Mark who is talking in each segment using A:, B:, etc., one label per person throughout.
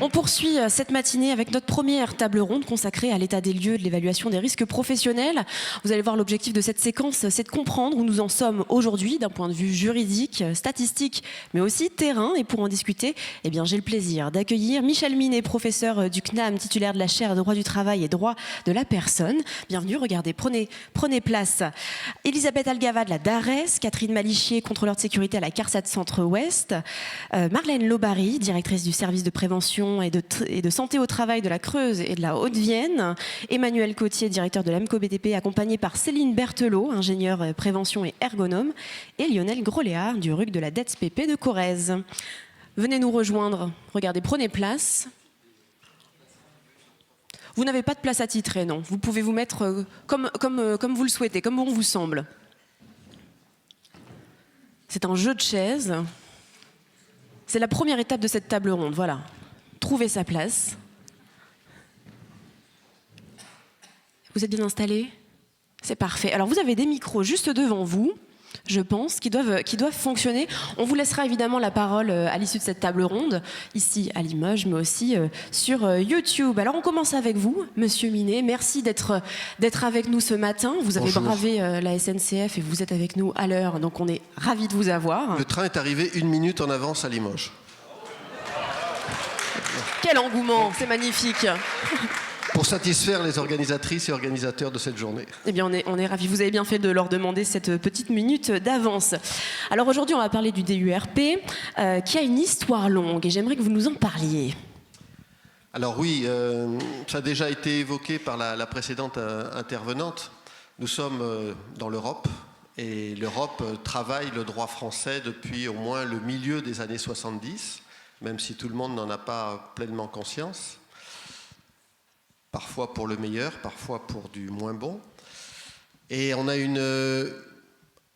A: On poursuit cette matinée avec notre première table ronde consacrée à l'état des lieux de l'évaluation des risques professionnels. Vous allez voir, l'objectif de cette séquence, c'est de comprendre où nous en sommes aujourd'hui d'un point de vue juridique, statistique, mais aussi terrain. Et pour en discuter, eh bien, j'ai le plaisir d'accueillir Michel Minet, professeur du CNAM, titulaire de la chaire de droit du travail et droit de la personne. Bienvenue, regardez, prenez place. Elisabeth Algava de la DARES, Catherine Malichier, contrôleur de sécurité à la CARSAT Centre-Ouest, Marlène Lobary, directrice du service de prévention et de santé au travail de la Creuse et de la Haute-Vienne, Emmanuel Cotier, directeur de l'AMCO-BTP, accompagné par Céline Berthelot, ingénieure prévention et ergonome, et Lionel Groléard du RUC de la DETS-PP de Corrèze. Venez nous rejoindre. Regardez, prenez place. Vous n'avez pas de place attitrée, non. Vous pouvez vous mettre comme vous le souhaitez, comme bon vous semble. C'est un jeu de chaises. C'est la première étape de cette table ronde, voilà. Trouver sa place. Vous êtes bien installés? C'est parfait. Alors vous avez des micros juste devant vous, je pense, qui doivent fonctionner. On vous laissera évidemment la parole à l'issue de cette table ronde, ici à Limoges, mais aussi sur YouTube. Alors on commence avec vous, Monsieur Minet. Merci d'être avec nous ce matin. Vous avez bravé la SNCF et vous êtes avec nous à l'heure, donc on est ravis de vous avoir.
B: Le train est arrivé 1 minute en avance à Limoges.
A: Quel engouement, c'est magnifique.
B: Pour satisfaire les organisatrices et organisateurs de cette journée.
A: Eh bien, on est ravis. Vous avez bien fait de leur demander cette petite minute d'avance. Alors aujourd'hui, on va parler du DURP, qui a une histoire longue, et j'aimerais que vous nous en parliez.
B: Alors oui, ça a déjà été évoqué par la précédente intervenante. Nous sommes dans l'Europe, et l'Europe travaille le droit français depuis au moins le milieu des années 70, même si tout le monde n'en a pas pleinement conscience. Parfois pour le meilleur, parfois pour du moins bon. Et on a une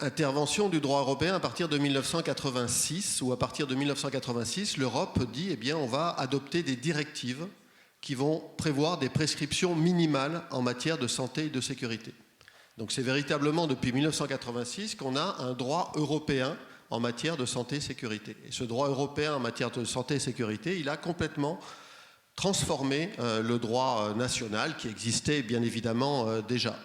B: intervention du droit européen à partir de 1986, où à partir de 1986, l'Europe dit, eh bien, on va adopter des directives qui vont prévoir des prescriptions minimales en matière de santé et de sécurité. Donc c'est véritablement depuis 1986 qu'on a un droit européen en matière de santé et sécurité. Et ce droit européen en matière de santé et sécurité, il a complètement transformer le droit national qui existait bien évidemment déjà.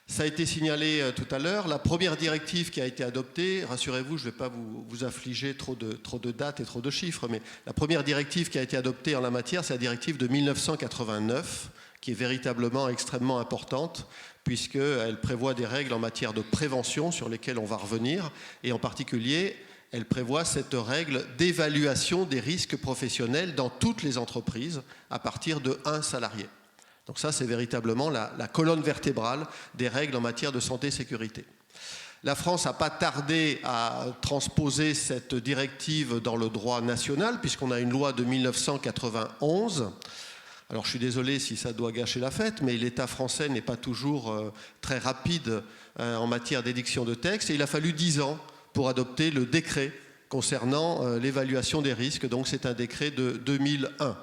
B: Ça a été signalé tout à l'heure, la première directive qui a été adoptée, rassurez-vous, je ne vais pas vous affliger trop de dates et trop de chiffres, mais la première directive qui a été adoptée en la matière, c'est la directive de 1989, qui est véritablement extrêmement importante, puisqu'elle prévoit des règles en matière de prévention sur lesquelles on va revenir, et en particulier, elle prévoit cette règle d'évaluation des risques professionnels dans toutes les entreprises à partir de 1 salarié. Donc ça, c'est véritablement la colonne vertébrale des règles en matière de santé et sécurité. La France n'a pas tardé à transposer cette directive dans le droit national, puisqu'on a une loi de 1991. Alors je suis désolé si ça doit gâcher la fête, mais l'État français n'est pas toujours très rapide en matière d'édiction de textes, et il a fallu 10 ans pour adopter le décret concernant l'évaluation des risques. Donc c'est un décret de 2001.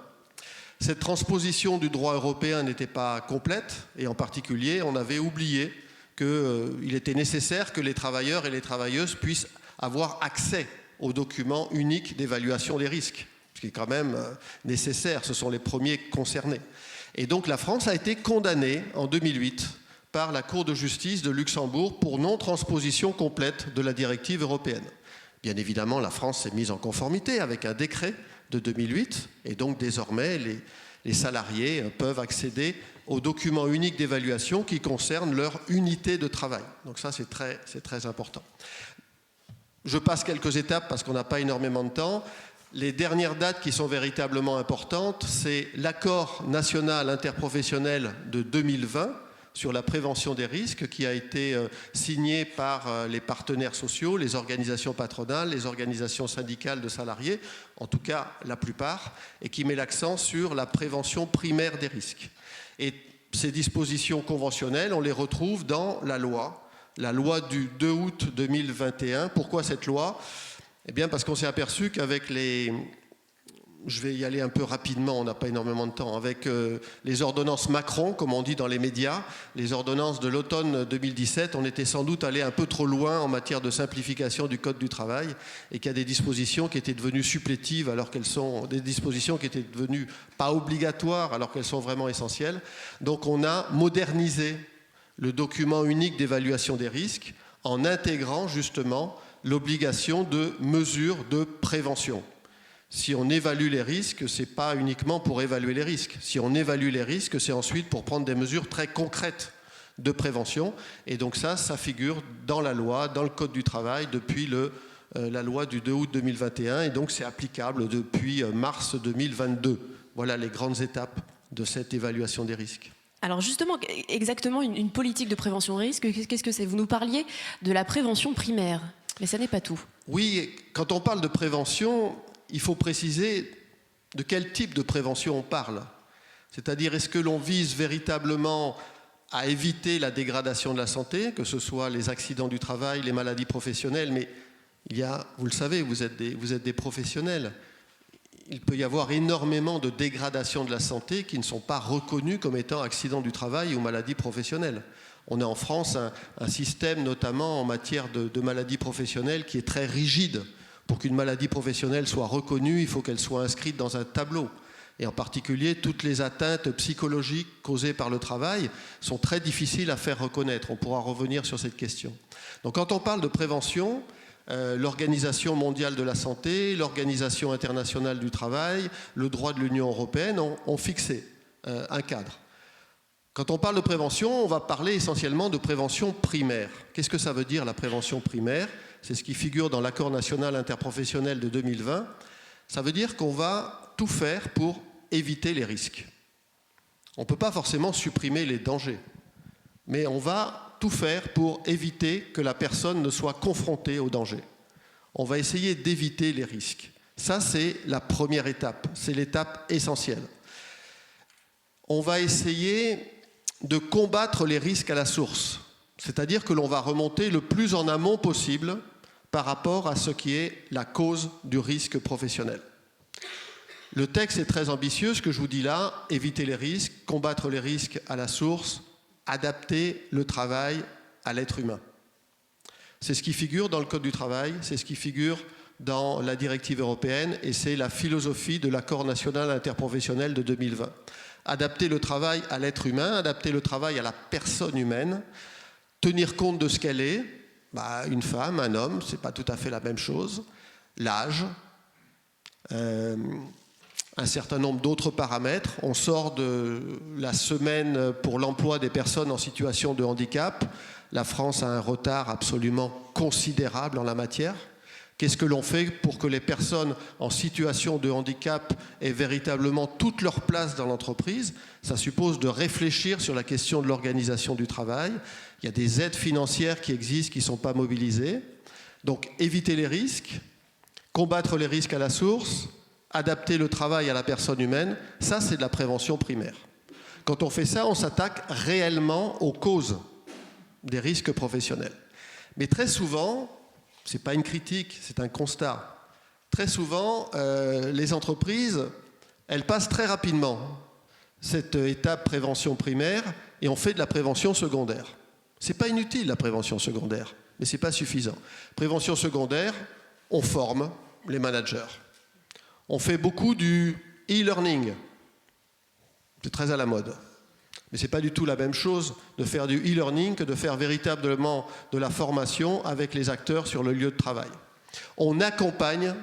B: Cette transposition du droit européen n'était pas complète, et en particulier, on avait oublié qu'il était nécessaire que les travailleurs et les travailleuses puissent avoir accès aux documents uniques d'évaluation des risques, ce qui est quand même nécessaire, ce sont les premiers concernés. Et donc la France a été condamnée en 2008 par la Cour de justice de Luxembourg pour non-transposition complète de la directive européenne. Bien évidemment, la France s'est mise en conformité avec un décret de 2008, et donc désormais, les salariés peuvent accéder aux documents uniques d'évaluation qui concernent leur unité de travail. Donc ça, c'est très important. Je passe quelques étapes parce qu'on n'a pas énormément de temps. Les dernières dates qui sont véritablement importantes, c'est l'accord national interprofessionnel de 2020, sur la prévention des risques, qui a été signé par les partenaires sociaux, les organisations patronales, les organisations syndicales de salariés, en tout cas la plupart, et qui met l'accent sur la prévention primaire des risques. Et ces dispositions conventionnelles, on les retrouve dans la loi du 2 août 2021. Pourquoi cette loi? Eh bien parce qu'on s'est aperçu qu'avec je vais y aller un peu rapidement, on n'a pas énormément de temps, avec les ordonnances Macron, comme on dit dans les médias, les ordonnances de l'automne 2017, on était sans doute allé un peu trop loin en matière de simplification du Code du travail et qu'il y a des dispositions qui étaient devenues supplétives alors qu'elles sont des dispositions qui étaient devenues pas obligatoires alors qu'elles sont vraiment essentielles. Donc on a modernisé le document unique d'évaluation des risques en intégrant justement l'obligation de mesures de prévention. Si on évalue les risques, ce n'est pas uniquement pour évaluer les risques. Si on évalue les risques, c'est ensuite pour prendre des mesures très concrètes de prévention. Et donc ça figure dans la loi, dans le Code du travail, depuis la loi du 2 août 2021. Et donc c'est applicable depuis mars 2022. Voilà les grandes étapes de cette évaluation des risques.
A: Alors justement, exactement, une politique de prévention des risques, qu'est-ce que c'est? Vous nous parliez de la prévention primaire, mais ça n'est pas tout.
B: Oui, quand on parle de prévention, il faut préciser de quel type de prévention on parle. C'est-à-dire, est-ce que l'on vise véritablement à éviter la dégradation de la santé, que ce soit les accidents du travail, les maladies professionnelles, mais il y a, vous le savez, vous êtes des professionnels. Il peut y avoir énormément de dégradations de la santé qui ne sont pas reconnues comme étant accidents du travail ou maladies professionnelles. On a en France un système, notamment en matière de maladies professionnelles, qui est très rigide. Pour qu'une maladie professionnelle soit reconnue, il faut qu'elle soit inscrite dans un tableau. Et en particulier, toutes les atteintes psychologiques causées par le travail sont très difficiles à faire reconnaître. On pourra revenir sur cette question. Donc quand on parle de prévention, l'Organisation mondiale de la santé, l'Organisation internationale du travail, le droit de l'Union européenne ont fixé un cadre. Quand on parle de prévention, on va parler essentiellement de prévention primaire. Qu'est-ce que ça veut dire la prévention primaire? C'est ce qui figure dans l'accord national interprofessionnel de 2020. Ça veut dire qu'on va tout faire pour éviter les risques. On ne peut pas forcément supprimer les dangers, mais on va tout faire pour éviter que la personne ne soit confrontée au danger. On va essayer d'éviter les risques. Ça, c'est la première étape, c'est l'étape essentielle. On va essayer de combattre les risques à la source. C'est-à-dire que l'on va remonter le plus en amont possible par rapport à ce qui est la cause du risque professionnel. Le texte est très ambitieux, ce que je vous dis là, éviter les risques, combattre les risques à la source, adapter le travail à l'être humain. C'est ce qui figure dans le Code du travail, c'est ce qui figure dans la directive européenne et c'est la philosophie de l'accord national interprofessionnel de 2020. Adapter le travail à l'être humain, adapter le travail à la personne humaine, tenir compte de ce qu'elle est, une femme, un homme, ce n'est pas tout à fait la même chose, l'âge, un certain nombre d'autres paramètres. On sort de la semaine pour l'emploi des personnes en situation de handicap. La France a un retard absolument considérable en la matière. Qu'est-ce que l'on fait pour que les personnes en situation de handicap aient véritablement toute leur place dans l'entreprise? Ça suppose de réfléchir sur la question de l'organisation du travail. Il y a des aides financières qui existent, qui ne sont pas mobilisées. Donc, éviter les risques, combattre les risques à la source, adapter le travail à la personne humaine, ça, c'est de la prévention primaire. Quand on fait ça, on s'attaque réellement aux causes des risques professionnels. Mais très souvent, ce n'est pas une critique, c'est un constat. Très souvent, les entreprises, elles passent très rapidement cette étape prévention primaire et on fait de la prévention secondaire. Ce n'est pas inutile la prévention secondaire, mais ce n'est pas suffisant. Prévention secondaire, on forme les managers. On fait beaucoup du e-learning. C'est très à la mode. Mais ce n'est pas du tout la même chose de faire du e-learning que de faire véritablement de la formation avec les acteurs sur le lieu de travail. On accompagne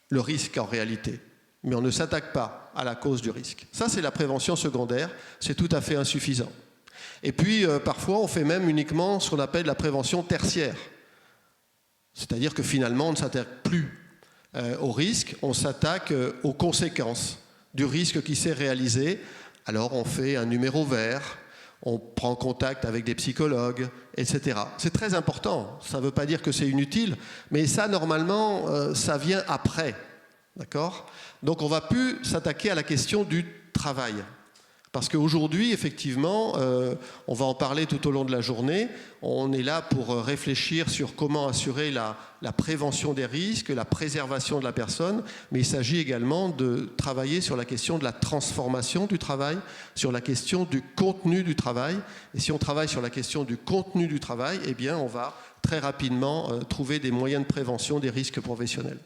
B: le risque en réalité, mais on ne s'attaque pas à la cause du risque. Ça, c'est la prévention secondaire, c'est tout à fait insuffisant. Et puis, parfois, on fait même uniquement ce qu'on appelle la prévention tertiaire. C'est-à-dire que finalement, on ne s'attaque plus au risque, on s'attaque aux conséquences du risque qui s'est réalisé. Alors on fait un numéro vert, on prend contact avec des psychologues, etc. C'est très important, ça ne veut pas dire que c'est inutile, mais ça normalement, ça vient après, d'accord ? Donc on ne va plus s'attaquer à la question du travail. Parce qu'aujourd'hui, effectivement, on va en parler tout au long de la journée, on est là pour réfléchir sur comment assurer la prévention des risques, la préservation de la personne, mais il s'agit également de travailler sur la question de la transformation du travail, sur la question du contenu du travail. Et si on travaille sur la question du contenu du travail, eh bien, on va très rapidement trouver des moyens de prévention des risques professionnels.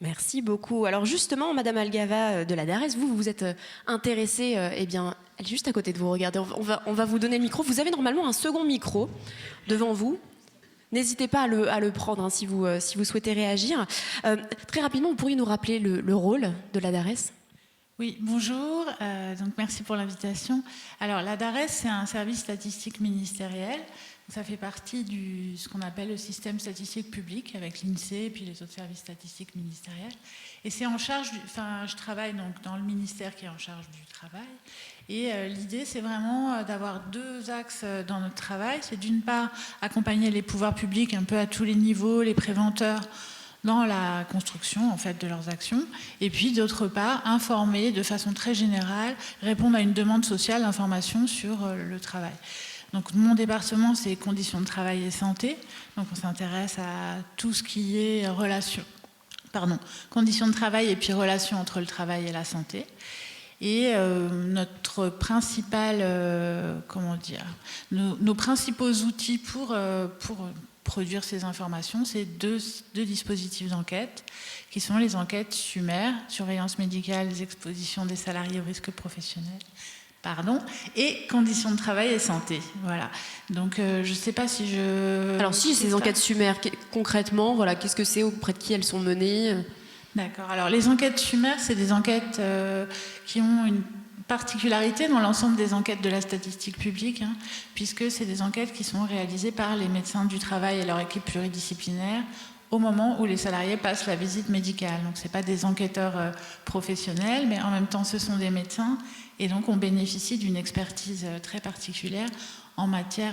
A: Merci beaucoup. Alors justement, Madame Algava de la DARES, vous vous êtes intéressée, eh bien, elle est juste à côté de vous, regardez, on va vous donner le micro. Vous avez normalement un second micro devant vous. N'hésitez pas à le prendre hein, si vous souhaitez réagir. Très rapidement, vous pourriez nous rappeler le rôle de la DARES ?
C: Oui, bonjour, donc merci pour l'invitation. Alors la DARES, c'est un service statistique ministériel. Ça fait partie de ce qu'on appelle le système statistique public avec l'INSEE et puis les autres services statistiques ministériels. Et c'est en charge, je travaille donc dans le ministère qui est en charge du travail. Et l'idée, c'est vraiment d'avoir deux axes dans notre travail. C'est d'une part accompagner les pouvoirs publics un peu à tous les niveaux, les préventeurs, dans la construction en fait de leurs actions, et puis d'autre part informer de façon très générale, répondre à une demande sociale d'information sur le travail. Donc mon département c'est conditions de travail et santé, donc on s'intéresse à tout ce qui est conditions de travail et puis relations entre le travail et la santé. Et notre principal, nos principaux outils pour produire ces informations, c'est deux dispositifs d'enquête, qui sont les enquêtes SUMER, surveillance médicale des expositions des salariés au risque professionnel, et conditions de travail et santé. Voilà. Donc je ne sais pas si je...
A: Alors si, ces enquêtes SUMER, concrètement, voilà, qu'est-ce que c'est, auprès de qui elles sont menées ?
C: D'accord. Alors les enquêtes SUMER, c'est des enquêtes qui ont une particularité dans l'ensemble des enquêtes de la statistique publique, hein, puisque c'est des enquêtes qui sont réalisées par les médecins du travail et leur équipe pluridisciplinaire au moment où les salariés passent la visite médicale. Donc ce n'est pas des enquêteurs professionnels, mais en même temps ce sont des médecins, et donc on bénéficie d'une expertise très particulière en matière,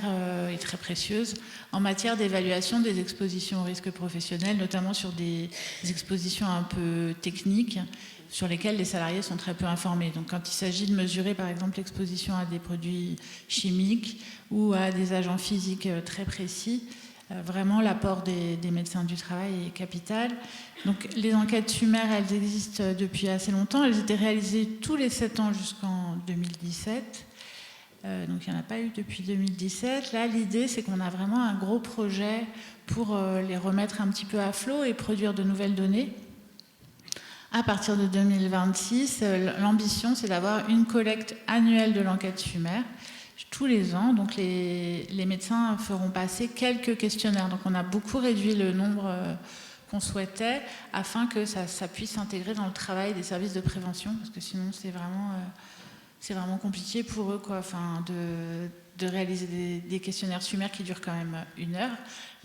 C: et très précieuse, en matière d'évaluation des expositions au risque professionnel, notamment sur des expositions un peu techniques, sur lesquelles les salariés sont très peu informés. Donc quand il s'agit de mesurer par exemple l'exposition à des produits chimiques ou à des agents physiques très précis, vraiment l'apport des médecins du travail est capital. Donc les enquêtes SUMER, elles existent depuis assez longtemps. Elles étaient réalisées tous les 7 ans jusqu'en 2017. Donc il n'y en a pas eu depuis 2017. Là, l'idée, c'est qu'on a vraiment un gros projet pour les remettre un petit peu à flot et produire de nouvelles données. À partir de 2026, l'ambition, c'est d'avoir une collecte annuelle de l'enquête SUMER tous les ans. Donc les médecins feront passer quelques questionnaires. Donc on a beaucoup réduit le nombre qu'on souhaitait afin que ça puisse s'intégrer dans le travail des services de prévention, parce que sinon c'est vraiment compliqué pour eux, quoi. Enfin, de réaliser des questionnaires SUMER qui durent quand même 1 heure.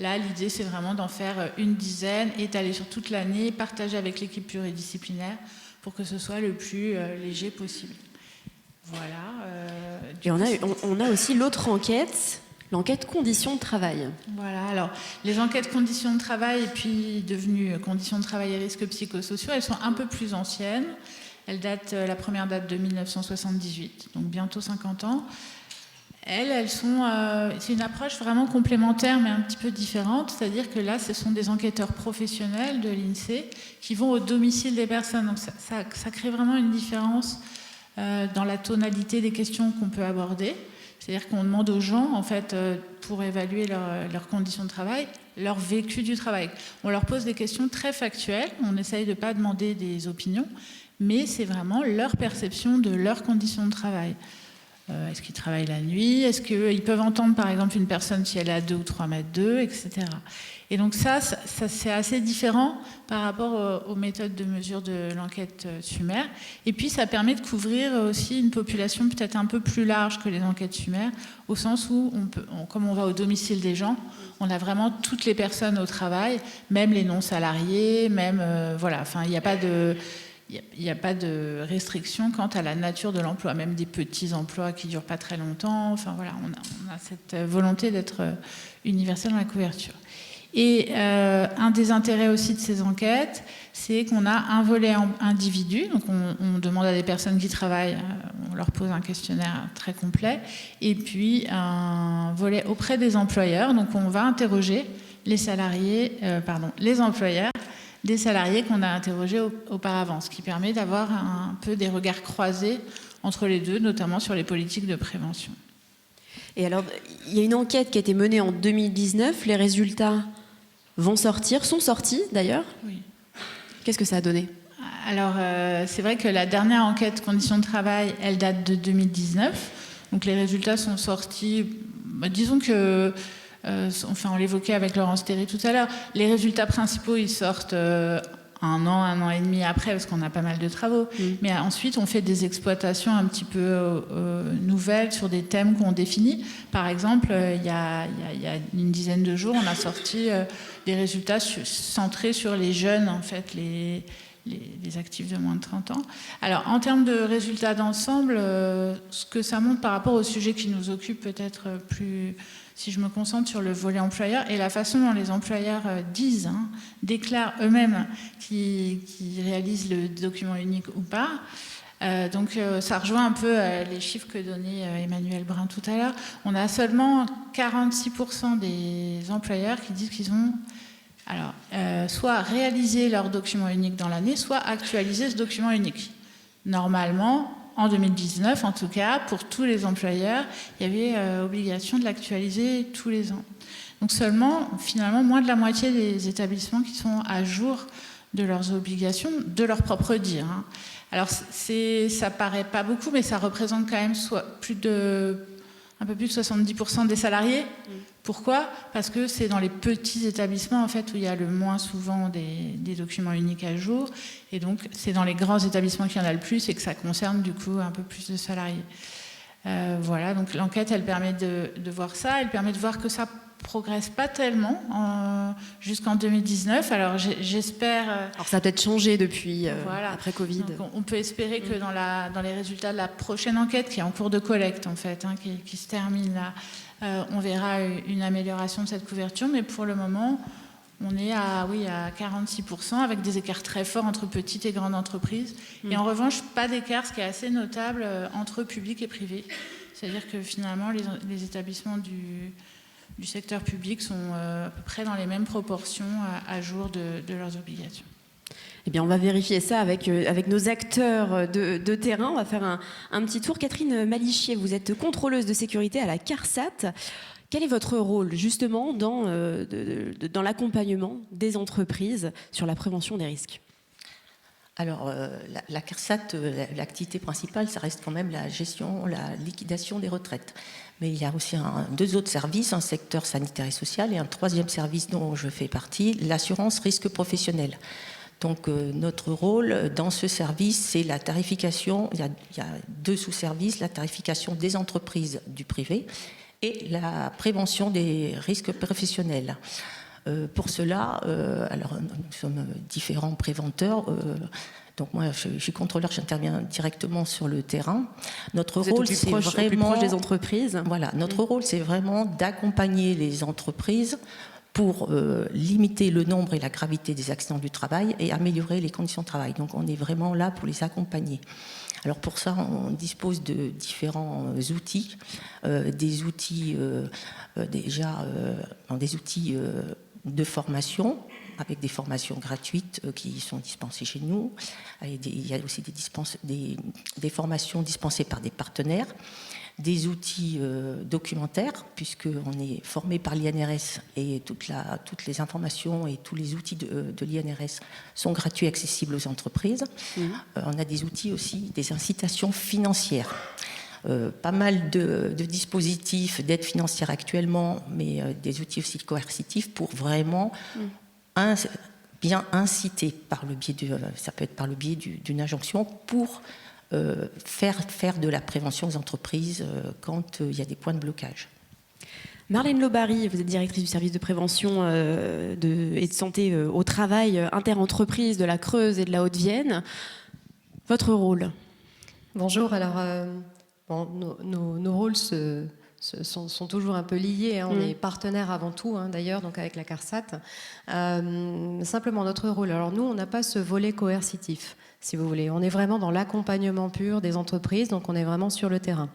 C: Là, l'idée, c'est vraiment d'en faire une dizaine, étaler sur toute l'année, partager avec l'équipe pluridisciplinaire pour que ce soit le plus léger possible. Voilà.
A: Et on a aussi l'autre enquête, l'enquête conditions de travail.
C: Voilà, alors les enquêtes conditions de travail et puis devenues conditions de travail et risques psychosociaux, elles sont un peu plus anciennes. La première date de 1978, donc bientôt 50 ans. C'est une approche vraiment complémentaire, mais un petit peu différente. C'est-à-dire que là, ce sont des enquêteurs professionnels de l'INSEE qui vont au domicile des personnes. Donc ça crée vraiment une différence dans la tonalité des questions qu'on peut aborder. C'est-à-dire qu'on demande aux gens, en fait, pour évaluer leurs conditions de travail, leur vécu du travail. On leur pose des questions très factuelles. On essaye de ne pas demander des opinions, mais c'est vraiment leur perception de leurs conditions de travail. Est-ce qu'ils travaillent la nuit? Est-ce qu'ils peuvent entendre, par exemple, une personne si elle est à 2 ou 3 mètres d'eux, etc. Et donc ça c'est assez différent par rapport aux méthodes de mesure de l'enquête SUMER. Et puis, ça permet de couvrir aussi une population peut-être un peu plus large que les enquêtes SUMER, au sens où, comme on va au domicile des gens, on a vraiment toutes les personnes au travail, même les non-salariés, même... voilà, enfin, il n'y a pas de... Il n'y a pas de restriction quant à la nature de l'emploi, même des petits emplois qui ne durent pas très longtemps. Enfin voilà, on a cette volonté d'être universel dans la couverture. Et un des intérêts aussi de ces enquêtes, c'est qu'on a un volet individu. Donc on demande à des personnes qui travaillent, on leur pose un questionnaire très complet. Et puis un volet auprès des employeurs. Donc on va interroger les employeurs des salariés qu'on a interrogés auparavant, ce qui permet d'avoir un peu des regards croisés entre les deux, notamment sur les politiques de prévention.
A: Et alors, il y a une enquête qui a été menée en 2019. Les résultats sont sortis d'ailleurs.
C: Oui.
A: Qu'est-ce que ça a donné ?
C: Alors, c'est vrai que la dernière enquête conditions de travail, elle date de 2019. Donc, les résultats sont sortis, disons que, on l'évoquait avec Laurence Théry tout à l'heure, les résultats principaux, ils sortent un an et demi après, parce qu'on a pas mal de travaux. Mais ensuite, on fait des exploitations un petit peu nouvelles sur des thèmes qu'on définit. Par exemple, il y a une dizaine de jours, on a sorti des résultats centrés sur les jeunes, en fait, les actifs de moins de 30 ans. Alors, en termes de résultats d'ensemble, ce que ça montre par rapport au sujet qui nous occupe peut-être plus... Si je me concentre sur le volet employeur et la façon dont les employeurs déclarent eux-mêmes qu'ils réalisent le document unique ou pas. Donc ça rejoint un peu les chiffres que donnait Emmanuel Brun tout à l'heure. On a seulement 46% des employeurs qui disent qu'ils ont soit réalisé leur document unique dans l'année, soit actualisé ce document unique. Normalement, en 2019, en tout cas, pour tous les employeurs, il y avait obligation de l'actualiser tous les ans. Donc seulement, finalement, moins de la moitié des établissements qui sont à jour de leurs obligations, de leur propre dire. Alors, ça paraît pas beaucoup, mais ça représente quand même un peu plus de 70% des salariés. Pourquoi ? Parce que c'est dans les petits établissements en fait, où il y a le moins souvent des documents uniques à jour. Et donc, c'est dans les grands établissements qu'il y en a le plus et que ça concerne du coup un peu plus de salariés. Voilà, donc l'enquête, elle permet de voir ça. Elle permet de voir que ça progresse pas tellement jusqu'en 2019. Alors, j'espère...
A: Alors, ça a peut-être changé depuis,
C: voilà.
A: après Covid.
C: Donc, on peut espérer que dans les résultats de la prochaine enquête, qui est en cours de collecte en fait, qui se termine là, on verra une amélioration de cette couverture, mais pour le moment, on est à 46%, avec des écarts très forts entre petites et grandes entreprises. Et en revanche, pas d'écart, ce qui est assez notable, entre public et privé. C'est-à-dire que finalement, les établissements du secteur public sont à peu près dans les mêmes proportions à jour de leurs obligations.
A: Eh bien, on va vérifier ça avec nos acteurs de terrain. On va faire un petit tour. Catherine Malichier, vous êtes contrôleuse de sécurité à la CARSAT. Quel est votre rôle, justement, dans l'accompagnement des entreprises sur la prévention des risques ?
D: Alors, la CARSAT, l'activité principale, ça reste quand même la gestion, la liquidation des retraites. Mais il y a aussi deux autres services, un secteur sanitaire et social et un troisième service dont je fais partie, l'assurance risque professionnel. Donc, notre rôle dans ce service, c'est la tarification. Il y a deux sous-services, la tarification des entreprises du privé et la prévention des risques professionnels. Pour cela, alors nous sommes différents préventeurs. Donc moi, je suis contrôleur, j'interviens directement sur le terrain. Notre rôle, c'est vraiment
A: plus proche des entreprises.
D: Voilà, notre rôle, c'est vraiment d'accompagner les entreprises pour limiter le nombre et la gravité des accidents du travail et améliorer les conditions de travail. Donc on est vraiment là pour les accompagner. Alors pour ça, on dispose de différents outils, des outils des outils de formation, avec des formations gratuites qui sont dispensées chez nous. Il y a aussi des formations dispensées par des partenaires, des outils documentaires, puisqu'on est formé par l'INRS et toutes les informations et tous les outils de l'INRS sont gratuits et accessibles aux entreprises. On a des outils aussi, des incitations financières. Pas mal de dispositifs d'aide financière actuellement, mais des outils aussi coercitifs pour vraiment bien inciter par le biais ça peut être par le biais d'une injonction pour faire de la prévention aux entreprises quand il y a des points de blocage.
A: Marlène Lobary, vous êtes directrice du service de prévention et de santé au travail interentreprise de la Creuse et de la Haute-Vienne. Votre rôle ?
E: Bonjour, alors nos rôles se sont toujours un peu liés. Hein. On est partenaires avant tout, hein, d'ailleurs, donc avec la CARSAT. Simplement, notre rôle, alors nous, on n'a pas ce volet coercitif, si vous voulez. On est vraiment dans l'accompagnement pur des entreprises, donc on est vraiment sur le terrain.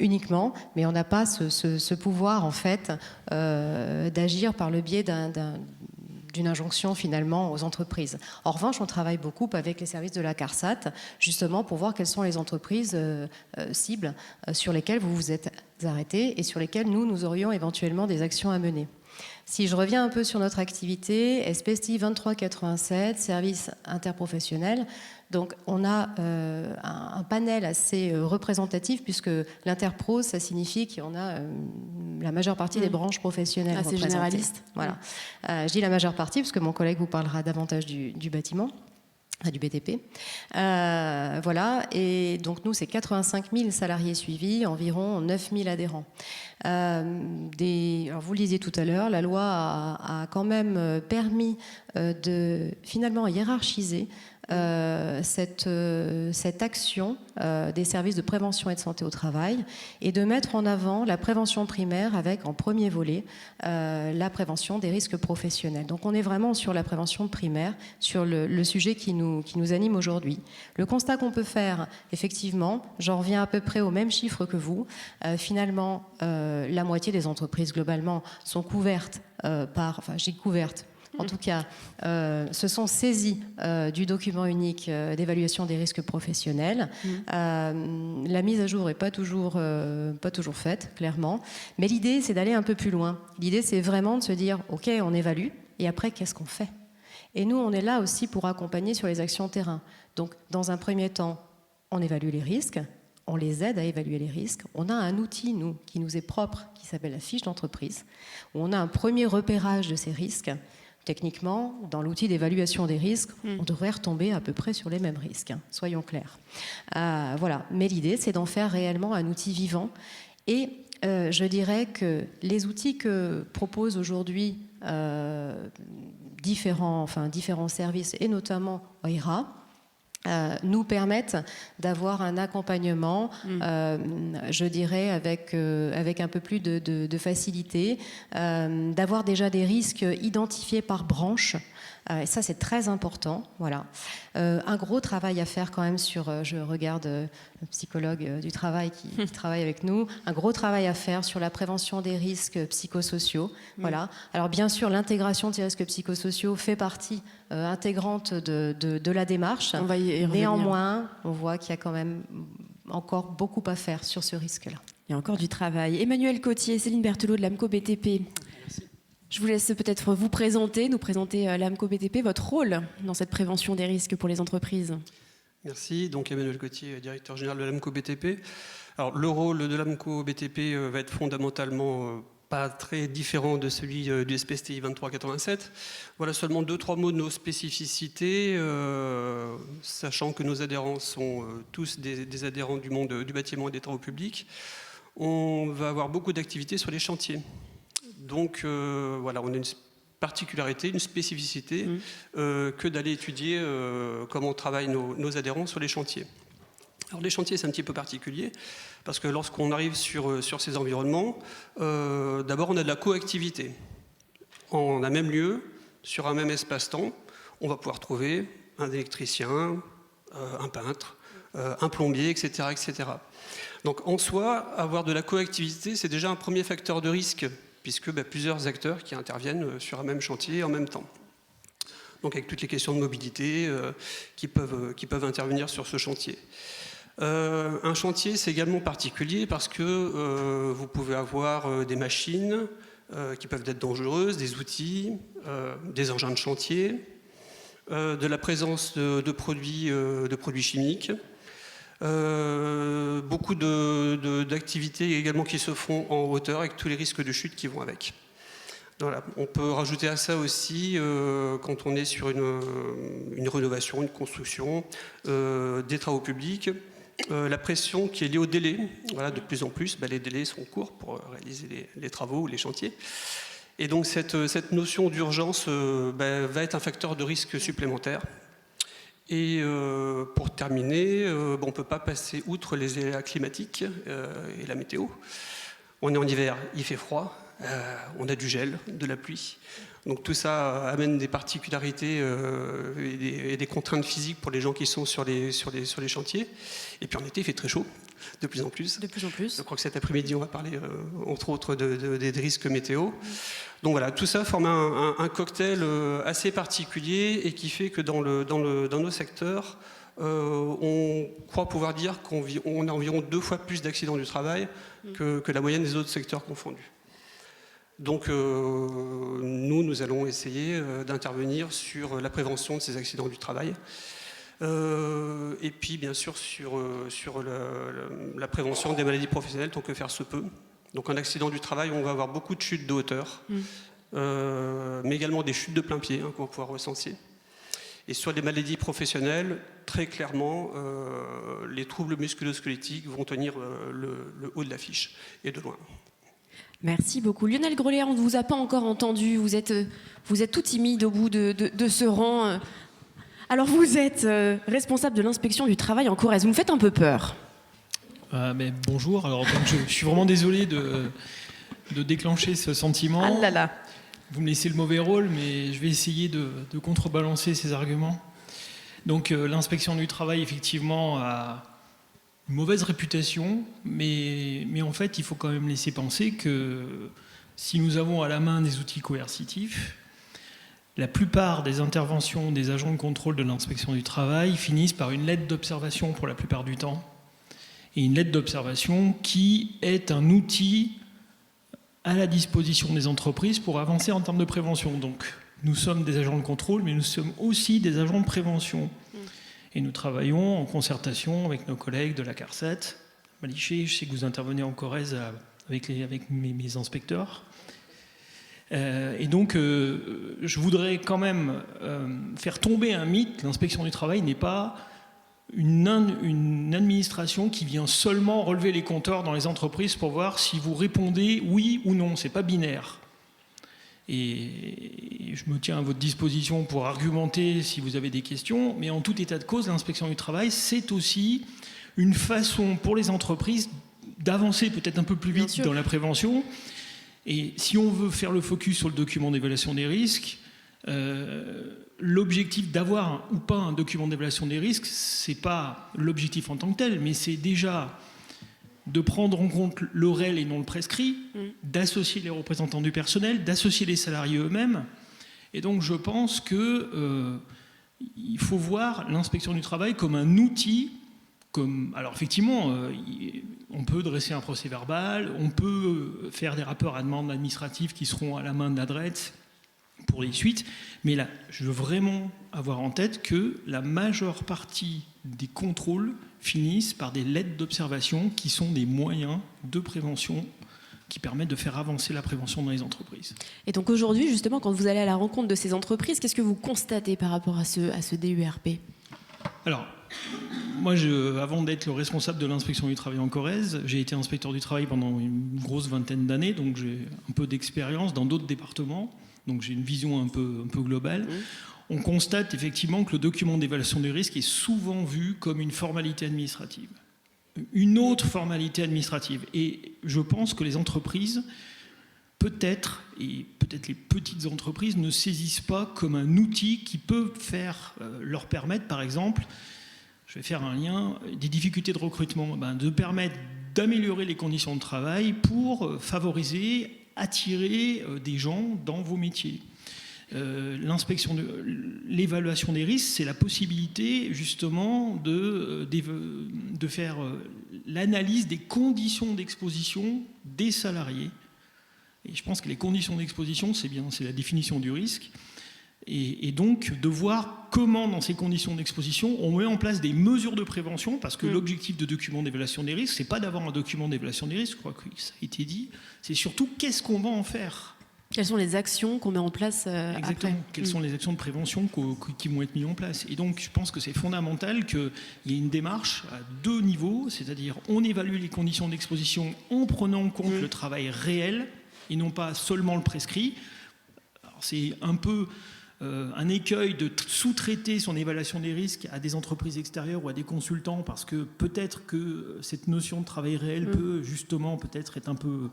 E: Uniquement, mais on n'a pas ce pouvoir, en fait, d'agir par le biais d'une injonction finalement aux entreprises. En revanche, on travaille beaucoup avec les services de la CARSAT, justement pour voir quelles sont les entreprises cibles sur lesquelles vous vous êtes arrêtés et sur lesquelles nous aurions éventuellement des actions à mener. Si je reviens un peu sur notre activité, SPSTI 2387, service interprofessionnel, donc on a un panel assez représentatif puisque l'interpro, ça signifie qu'on a la majeure partie des branches professionnelles
A: assez
E: représentées.
A: Généraliste.
E: Voilà. Je dis la majeure partie parce que mon collègue vous parlera davantage du bâtiment. Du BTP. Voilà, et donc nous, c'est 85 000 salariés suivis, environ 9 000 adhérents. Alors vous le disiez tout à l'heure, la loi a quand même permis de finalement hiérarchiser cette action des services de prévention et de santé au travail et de mettre en avant la prévention primaire avec en premier volet la prévention des risques professionnels. Donc on est vraiment sur la prévention primaire, sur le sujet qui nous anime aujourd'hui. Le constat qu'on peut faire, effectivement, j'en reviens à peu près au même chiffre que vous, finalement la moitié des entreprises globalement sont couvertes en tout cas, se sont saisis du document unique d'évaluation des risques professionnels. La mise à jour n'est pas toujours faite, clairement. Mais l'idée, c'est d'aller un peu plus loin. L'idée, c'est vraiment de se dire, OK, on évalue, et après, qu'est-ce qu'on fait ? Et nous, on est là aussi pour accompagner sur les actions terrain. Donc, dans un premier temps, on évalue les risques, on les aide à évaluer les risques. On a un outil, nous, qui nous est propre, qui s'appelle la fiche d'entreprise, où on a un premier repérage de ces risques. Techniquement, dans l'outil d'évaluation des risques, on devrait retomber à peu près sur les mêmes risques, hein, soyons clairs. Voilà. Mais l'idée, c'est d'en faire réellement un outil vivant. Et je dirais que les outils que proposent aujourd'hui différents services, et notamment OIRA, nous permettent d'avoir un accompagnement, je dirais, avec un peu plus de facilité, d'avoir déjà des risques identifiés par branche. Et ça, c'est très important. Voilà. Un gros travail à faire quand même je regarde le psychologue du travail qui travaille avec nous, un gros travail à faire sur la prévention des risques psychosociaux. Voilà. Alors bien sûr, l'intégration de ces risques psychosociaux fait partie intégrante de la démarche.
A: On va y revenir.
E: Néanmoins, on voit qu'il y a quand même encore beaucoup à faire sur ce risque-là.
A: Il y a encore du travail. Emmanuel Cotier, Céline Berthelot de l'AMCO BTP. Je vous laisse peut-être nous présenter l'AMCO BTP, votre rôle dans cette prévention des risques pour les entreprises.
F: Merci. Donc Emmanuel Cotier, directeur général de l'AMCO BTP. Alors le rôle de l'AMCO BTP va être fondamentalement pas très différent de celui du SPSTI 2387. Voilà seulement 2-3 mots de nos spécificités, sachant que nos adhérents sont tous des adhérents du monde du bâtiment et des travaux publics. On va avoir beaucoup d'activités sur les chantiers. Donc voilà, on a une particularité, une spécificité que d'aller étudier comment travaillent nos adhérents sur les chantiers. Alors les chantiers, c'est un petit peu particulier parce que lorsqu'on arrive sur ces environnements, d'abord on a de la coactivité. En un même lieu, sur un même espace-temps, on va pouvoir trouver un électricien, un peintre, un plombier, etc., etc. Donc en soi, avoir de la coactivité, c'est déjà un premier facteur de risque puisque plusieurs acteurs qui interviennent sur un même chantier en même temps. Donc avec toutes les questions de mobilité qui peuvent intervenir sur ce chantier. Un chantier, c'est également particulier parce que vous pouvez avoir des machines qui peuvent être dangereuses, des outils, des engins de chantier, de la présence de produits chimiques, beaucoup d'activités également qui se font en hauteur avec tous les risques de chute qui vont avec. Voilà. On peut rajouter à ça aussi, quand on est sur une rénovation, une construction, des travaux publics, la pression qui est liée au délai. Voilà, de plus en plus, les délais sont courts pour réaliser les travaux ou les chantiers. Et donc cette notion d'urgence va être un facteur de risque supplémentaire. Et pour terminer, on ne peut pas passer outre les aléas climatiques et la météo. On est en hiver, il fait froid, on a du gel, de la pluie. Donc tout ça amène des particularités et des contraintes physiques pour les gens qui sont sur les chantiers. Et puis en été, il fait très chaud, de plus en plus.
A: De plus en plus.
F: Je crois que cet après-midi, on va parler, entre autres, des risques météo. Donc voilà, tout ça forme un cocktail assez particulier et qui fait que dans nos secteurs, on croit pouvoir dire qu'on a environ 2 fois plus d'accidents du travail que la moyenne des autres secteurs confondus. Donc nous allons essayer d'intervenir sur la prévention de ces accidents du travail. Et puis bien sûr sur la prévention des maladies professionnelles tant que faire se peut. Donc un accident du travail, on va avoir beaucoup de chutes de hauteur, mais également des chutes de plein pied qu'on va pouvoir recenser. Et sur les maladies professionnelles, très clairement, les troubles musculo-squelettiques vont tenir le haut de l'affiche, et de loin.
A: Merci beaucoup. Lionel Grelet, on ne vous a pas encore entendu. Vous êtes tout timide au bout de ce rang. Alors vous êtes responsable de l'inspection du travail en Corrèze. Vous me faites un peu peur.
G: Bonjour. Alors donc, je suis vraiment désolé de déclencher ce sentiment.
A: Ah là là.
G: Vous me laissez le mauvais rôle, mais je vais essayer de contrebalancer ces arguments. Donc l'inspection du travail, effectivement, a une mauvaise réputation, mais en fait, il faut quand même laisser penser que si nous avons à la main des outils coercitifs, la plupart des interventions des agents de contrôle de l'inspection du travail finissent par une lettre d'observation pour la plupart du temps. Et une lettre d'observation qui est un outil à la disposition des entreprises pour avancer en termes de prévention. Donc, nous sommes des agents de contrôle, mais nous sommes aussi des agents de prévention. Et nous travaillons en concertation avec nos collègues de la CARSAT. Maliché, je sais que vous intervenez en Corrèze avec mes inspecteurs. Et donc, je voudrais quand même faire tomber un mythe. L'inspection du travail n'est pas une administration qui vient seulement relever les compteurs dans les entreprises pour voir si vous répondez oui ou non. C'est pas binaire. Et je me tiens à votre disposition pour argumenter si vous avez des questions, mais en tout état de cause, l'inspection du travail, c'est aussi une façon pour les entreprises d'avancer peut-être un peu plus vite dans la prévention. Et si on veut faire le focus sur le document d'évaluation des risques, l'objectif d'avoir ou pas un document d'évaluation des risques, c'est pas l'objectif en tant que tel, mais c'est déjà de prendre en compte le réel et non le prescrit, d'associer les représentants du personnel, d'associer les salariés eux-mêmes. Et donc je pense qu'il faut voir l'inspection du travail comme un outil. Alors effectivement, on peut dresser un procès verbal, on peut faire des rapports à demande administrative qui seront à la main de la DRET pour les suites, mais là, je veux vraiment avoir en tête que la majeure partie des contrôles finissent par des lettres d'observation qui sont des moyens de prévention qui permettent de faire avancer la prévention dans les entreprises.
A: Et donc aujourd'hui, justement, quand vous allez à la rencontre de ces entreprises, qu'est-ce que vous constatez par rapport à ce DURP ?
G: Alors, moi, avant d'être le responsable de l'inspection du travail en Corrèze, j'ai été inspecteur du travail pendant une grosse vingtaine d'années, donc j'ai un peu d'expérience dans d'autres départements, donc j'ai une vision un peu globale. On constate effectivement que le document d'évaluation des risques est souvent vu comme une formalité administrative. Une autre formalité administrative. Et je pense que les entreprises, peut-être les petites entreprises, ne saisissent pas comme un outil qui peut leur permettre, par exemple, je vais faire un lien, des difficultés de recrutement, de permettre d'améliorer les conditions de travail pour favoriser, attirer des gens dans vos métiers. L'évaluation des risques, c'est la possibilité justement de faire l'analyse des conditions d'exposition des salariés. Et je pense que les conditions d'exposition, c'est la définition du risque. Et donc de voir comment dans ces conditions d'exposition on met en place des mesures de prévention, parce que l'objectif de document d'évaluation des risques, c'est pas d'avoir un document d'évaluation des risques, je crois que ça a été dit, c'est surtout qu'est-ce qu'on va en faire.
A: Quelles sont les actions qu'on met en place
G: Exactement.
A: après.
G: Quelles sont les actions de prévention qui vont être mises en place. Et donc, je pense que c'est fondamental qu'il y ait une démarche à 2 niveaux, c'est-à-dire on évalue les conditions d'exposition en prenant en compte le travail réel et non pas seulement le prescrit. Alors, c'est un peu un écueil de sous-traiter son évaluation des risques à des entreprises extérieures ou à des consultants, parce que peut-être que cette notion de travail réel peut justement peut-être être un peu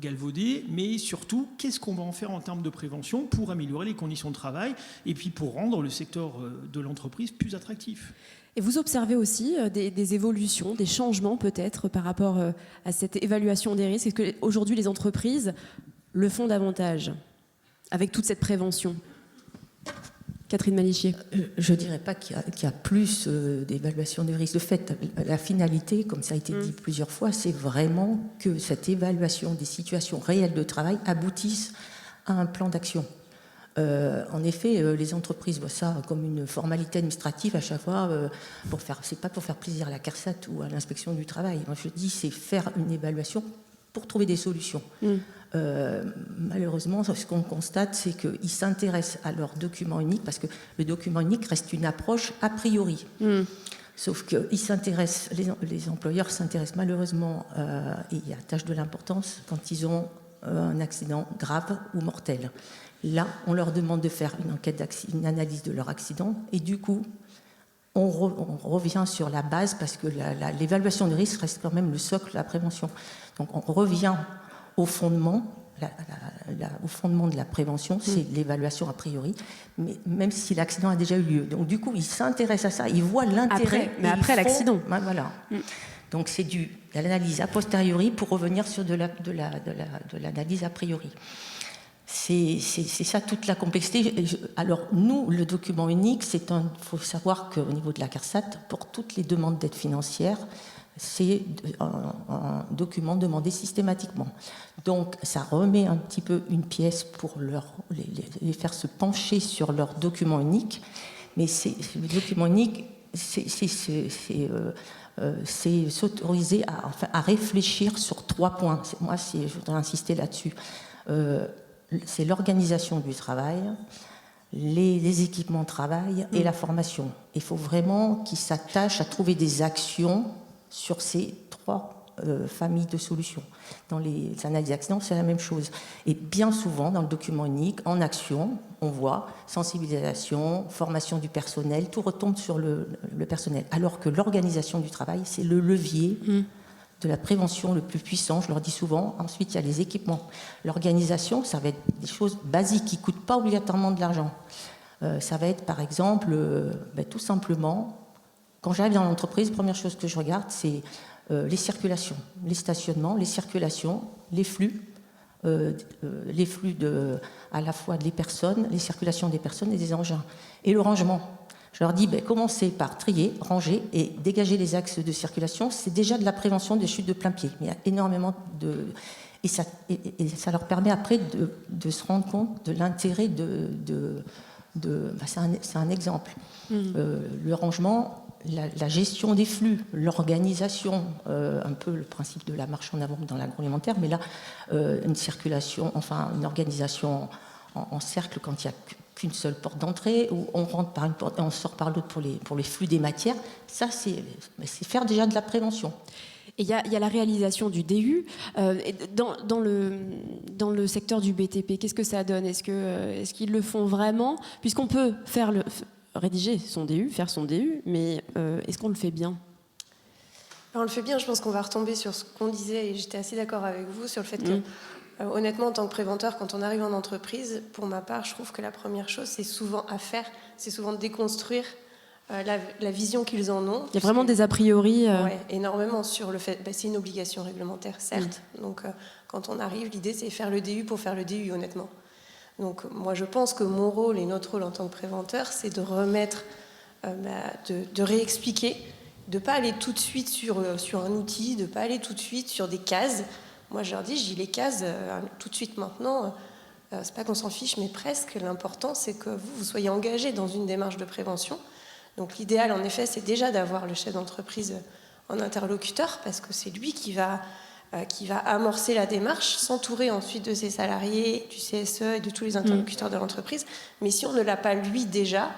G: galvaudée, mais surtout, qu'est-ce qu'on va en faire en termes de prévention pour améliorer les conditions de travail et puis pour rendre le secteur de l'entreprise plus attractif.
A: Et vous observez aussi des évolutions, des changements peut-être par rapport à cette évaluation des risques. Est-ce qu'aujourd'hui les entreprises le font davantage avec toute cette prévention? Catherine Malichier.
D: Je ne dirais pas qu'il y a plus d'évaluation des risques. De fait, la finalité, comme ça a été dit plusieurs fois, c'est vraiment que cette évaluation des situations réelles de travail aboutisse à un plan d'action. En effet, les entreprises voient ça comme une formalité administrative à chaque fois. C'est pas pour faire plaisir à la CARSAT ou à l'inspection du travail. Moi, je dis, c'est faire une évaluation pour trouver des solutions. Malheureusement, ce qu'on constate, c'est qu'ils s'intéressent à leur document unique, parce que le document unique reste une approche a priori. Sauf que les employeurs s'intéressent malheureusement, et il attachent de l'importance quand ils ont un accident grave ou mortel. Là, on leur demande de faire une analyse de leur accident, et du coup, on revient sur la base, parce que l'évaluation du risque reste quand même le socle de la prévention. Donc on revient au fondement, au fondement de la prévention, c'est l'évaluation a priori, mais même si l'accident a déjà eu lieu. Donc du coup, ils s'intéressent à ça, ils voient l'intérêt.
A: Mais après l'accident.
D: Voilà. Donc c'est de l'analyse a posteriori pour revenir sur de l'analyse a priori. C'est ça toute la complexité. Alors nous, le document unique, il faut savoir qu'au niveau de la CARSAT, pour toutes les demandes d'aide financière, c'est un document demandé systématiquement. Donc ça remet un petit peu une pièce pour les faire se pencher sur leur document unique. Mais le document unique, c'est s'autoriser à réfléchir sur 3 points. Je voudrais insister là-dessus. C'est l'organisation du travail, les équipements de travail et la formation. Il faut vraiment qu'ils s'attachent à trouver des actions sur ces 3 familles de solutions. Dans les analyses d'accidents, c'est la même chose. Et bien souvent, dans le document unique, en action, on voit sensibilisation, formation du personnel, tout retombe sur le personnel. Alors que l'organisation du travail, c'est le levier de la prévention le plus puissant, je leur dis souvent. Ensuite, il y a les équipements. L'organisation, ça va être des choses basiques qui ne coûtent pas obligatoirement de l'argent. Ça va être, par exemple, tout simplement, quand j'arrive dans l'entreprise, la première chose que je regarde, c'est les circulations, les stationnements, les circulations, les flux à la fois des personnes, les circulations des personnes et des engins. Et le rangement. Je leur dis, commencez par trier, ranger et dégager les axes de circulation. C'est déjà de la prévention des chutes de plein pied. Il y a énormément de... Et ça leur permet après de se rendre compte de l'intérêt c'est un exemple. Le rangement, la gestion des flux, l'organisation, un peu le principe de la marche en avant dans l'agroalimentaire, mais là, une circulation, une organisation en cercle quand il n'y a qu'une seule porte d'entrée, où on rentre par une porte et on sort par l'autre pour les flux des matières, ça c'est faire déjà de la prévention.
A: Et il y a la réalisation du DU. Dans le secteur du BTP, qu'est-ce que ça donne? Est-ce qu'ils le font vraiment? Puisqu'on peut rédiger son DU, faire son DU, mais est-ce qu'on le fait bien?
H: On le fait bien, je pense qu'on va retomber sur ce qu'on disait, et j'étais assez d'accord avec vous, sur le fait que, honnêtement, en tant que préventeur, quand on arrive en entreprise, pour ma part, je trouve que la première chose, c'est souvent de déconstruire la vision qu'ils en ont.
A: Il y a vraiment des a priori.
H: Oui, énormément sur le fait. C'est une obligation réglementaire, certes. Donc, quand on arrive, l'idée, c'est faire le DU pour faire le DU, honnêtement. Donc, moi, je pense que mon rôle et notre rôle en tant que préventeur, c'est de remettre, de réexpliquer, de ne pas aller tout de suite sur un outil, de ne pas aller tout de suite sur des cases. Moi, je leur dis, les cases, tout de suite maintenant, c'est pas qu'on s'en fiche, mais presque. L'important, c'est que vous soyez engagés dans une démarche de prévention. Donc l'idéal, en effet, c'est déjà d'avoir le chef d'entreprise en interlocuteur, parce que c'est lui qui va amorcer la démarche, s'entourer ensuite de ses salariés, du CSE et de tous les interlocuteurs de l'entreprise. Mais si on ne l'a pas lui déjà,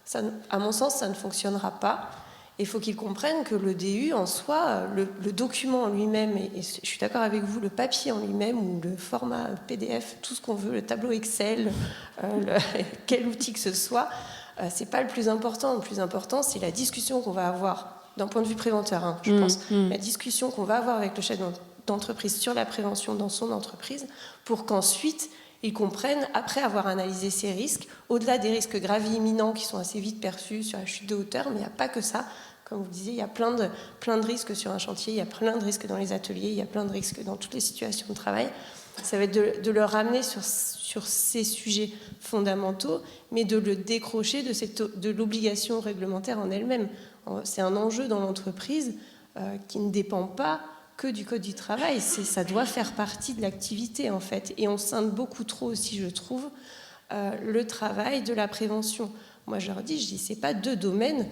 H: ça, à mon sens, ça ne fonctionnera pas. Il faut qu'ils comprennent que le DU en soi, le document en lui-même, et je suis d'accord avec vous, le papier en lui-même ou le format PDF, tout ce qu'on veut, le tableau Excel, quel outil que ce soit, c'est pas le plus important. Le plus important, c'est la discussion qu'on va avoir d'un point de vue préventeur, je pense. La discussion qu'on va avoir avec le chef d'entreprise sur la prévention dans son entreprise pour qu'ensuite ils comprennent, après avoir analysé ces risques, au-delà des risques graves et imminents qui sont assez vite perçus sur la chute de hauteur, mais il n'y a pas que ça. Comme vous disiez, il y a plein de risques sur un chantier, il y a plein de risques dans les ateliers, il y a plein de risques dans toutes les situations de travail. Ça va être de le ramener sur ces sujets fondamentaux, mais de le décrocher de l'obligation réglementaire en elle-même. C'est un enjeu dans l'entreprise qui ne dépend pas que du code du travail, ça doit faire partie de l'activité en fait. Et on scinde beaucoup trop aussi, je trouve, le travail de la prévention. Moi je dis, c'est pas deux domaines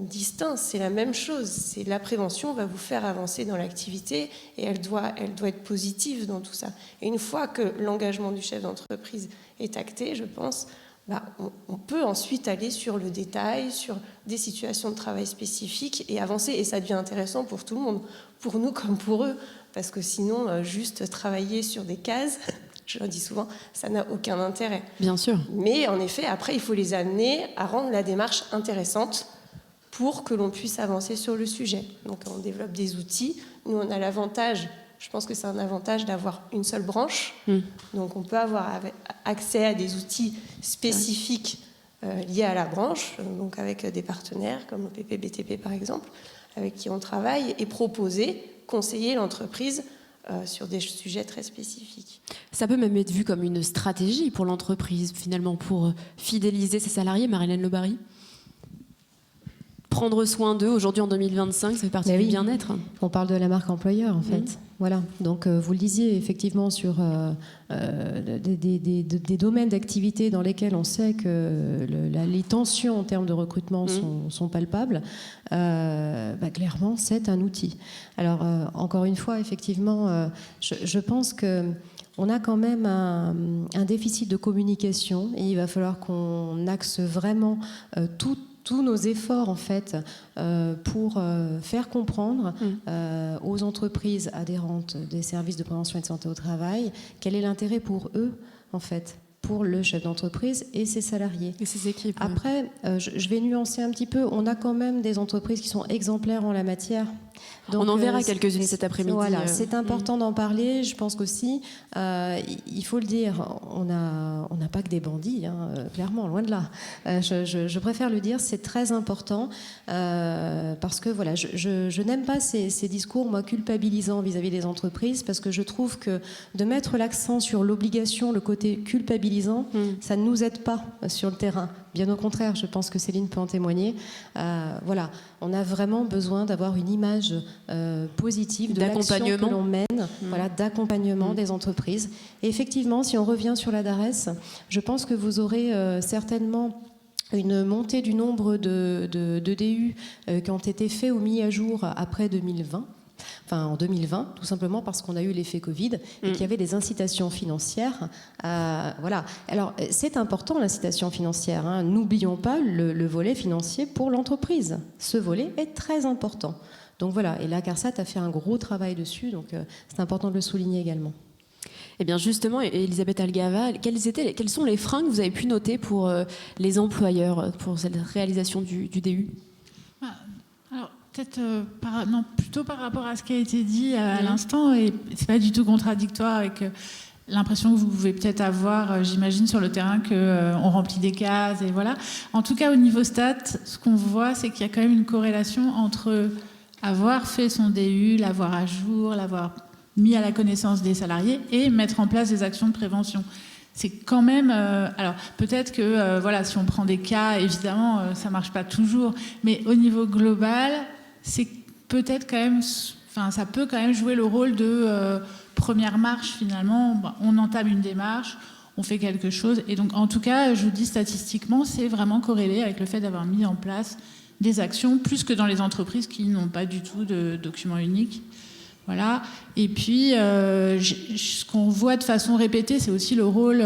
H: distincts, c'est la même chose. C'est la prévention va vous faire avancer dans l'activité et elle doit être positive dans tout ça. Et une fois que l'engagement du chef d'entreprise est acté, je pense, on peut ensuite aller sur le détail, sur des situations de travail spécifiques et avancer. Et ça devient intéressant pour tout le monde, pour nous comme pour eux. Parce que sinon, juste travailler sur des cases, je le dis souvent, ça n'a aucun intérêt.
A: Bien sûr.
H: Mais en effet, après, il faut les amener à rendre la démarche intéressante pour que l'on puisse avancer sur le sujet. Donc on développe des outils. Nous, on a l'avantage... Je pense que c'est un avantage d'avoir une seule branche. Donc on peut avoir accès à des outils spécifiques liés à la branche, donc avec des partenaires comme OPP BTP par exemple, avec qui on travaille, et proposer, conseiller l'entreprise sur des sujets très spécifiques.
A: Ça peut même être vu comme une stratégie pour l'entreprise, finalement, pour fidéliser ses salariés. Marie-Hélène Le Barry ? Prendre soin d'eux, aujourd'hui en 2025, ça fait partie du bien-être.
E: On parle de la marque employeur, en fait. Voilà. Donc, vous le disiez, effectivement, sur des domaines d'activité dans lesquels on sait que les tensions en termes de recrutement sont palpables, clairement, c'est un outil. Alors, encore une fois, effectivement, je pense que on a quand même un déficit de communication et il va falloir qu'on axe vraiment tous nos efforts en fait pour faire comprendre aux entreprises adhérentes des services de prévention et de santé au travail quel est l'intérêt pour eux en fait, pour le chef d'entreprise et ses salariés.
A: Et ses équipes.
E: Après, je vais nuancer un petit peu, on a quand même des entreprises qui sont exemplaires en la matière. Donc,
A: on en verra quelques-unes cet après-midi.
E: Voilà, c'est important d'en parler. Je pense qu'aussi, il faut le dire, on n'a pas que des bandits, clairement, loin de là. Je préfère le dire, c'est très important parce que voilà, je n'aime pas ces discours, moi, culpabilisants vis-à-vis des entreprises, parce que je trouve que de mettre l'accent sur l'obligation, le côté culpabilisant, ça ne nous aide pas sur le terrain. Bien au contraire, je pense que Céline peut en témoigner. Voilà, on a vraiment besoin d'avoir une image positive de l'action que l'on mène, voilà, d'accompagnement des entreprises. Et effectivement, si on revient sur la DARES, je pense que vous aurez certainement une montée du nombre de DU qui ont été faits ou mis à jour après 2020. Enfin, en 2020, tout simplement parce qu'on a eu l'effet Covid et qu'il y avait des incitations financières. Voilà. Alors, c'est important, l'incitation financière. N'oublions pas le volet financier pour l'entreprise. Ce volet est très important. Donc voilà, et la CARSAT a fait un gros travail dessus, donc c'est important de le souligner également.
A: Eh bien justement, Elisabeth Algava, quels sont les freins que vous avez pu noter pour les employeurs, pour cette réalisation du DU ?
C: Alors, peut-être plutôt par rapport à ce qui a été dit à l'instant, et c'est pas du tout contradictoire avec l'impression que vous pouvez peut-être avoir, j'imagine, sur le terrain qu'on remplit des cases, et voilà. En tout cas, au niveau stat, ce qu'on voit, c'est qu'il y a quand même une corrélation entre avoir fait son DU, l'avoir à jour, l'avoir mis à la connaissance des salariés et mettre en place des actions de prévention. C'est quand même... alors, peut-être que, voilà, si on prend des cas, évidemment, ça ne marche pas toujours, mais au niveau global, c'est peut-être quand même... Enfin, ça peut quand même jouer le rôle de première marche, finalement. On entame une démarche, on fait quelque chose. Et donc, en tout cas, je vous dis statistiquement, c'est vraiment corrélé avec le fait d'avoir mis en place des actions, plus que dans les entreprises qui n'ont pas du tout de document unique. Voilà. Et puis, ce qu'on voit de façon répétée, c'est aussi le rôle,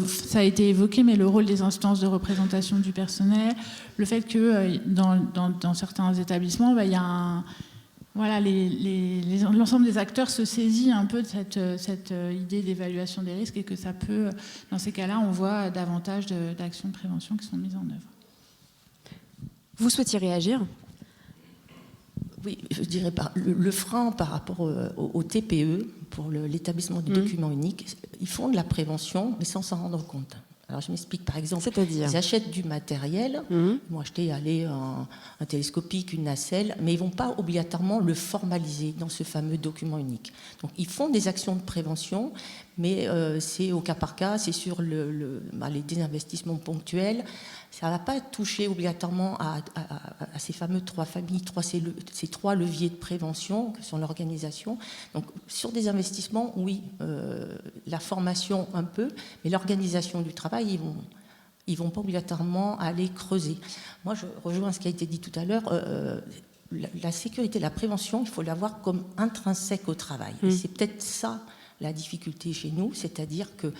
C: ça a été évoqué, mais le rôle des instances de représentation du personnel, le fait que dans certains établissements, il y a l'ensemble des acteurs se saisit un peu de cette idée d'évaluation des risques et que ça peut, dans ces cas-là, on voit davantage d'actions de prévention qui sont mises en œuvre.
A: Vous souhaitiez réagir ?
D: Oui, je dirais le frein par rapport au TPE, pour l'établissement du document unique, ils font de la prévention, mais sans s'en rendre compte. Alors je m'explique, par exemple, ils achètent du matériel, ils vont acheter un télescopique, une nacelle, mais ils ne vont pas obligatoirement le formaliser dans ce fameux document unique. Donc ils font des actions de prévention, mais c'est au cas par cas, c'est sur les désinvestissements ponctuels. Ça ne va pas toucher obligatoirement à ces fameux 3 familles, ces 3 leviers de prévention que sont l'organisation. Donc sur des investissements, oui, la formation un peu, mais l'organisation du travail, ils vont pas obligatoirement aller creuser. Moi, je rejoins ce qui a été dit tout à l'heure. La sécurité, la prévention, il faut la voir comme intrinsèque au travail. Et c'est peut-être ça la difficulté chez nous, c'est-à-dire que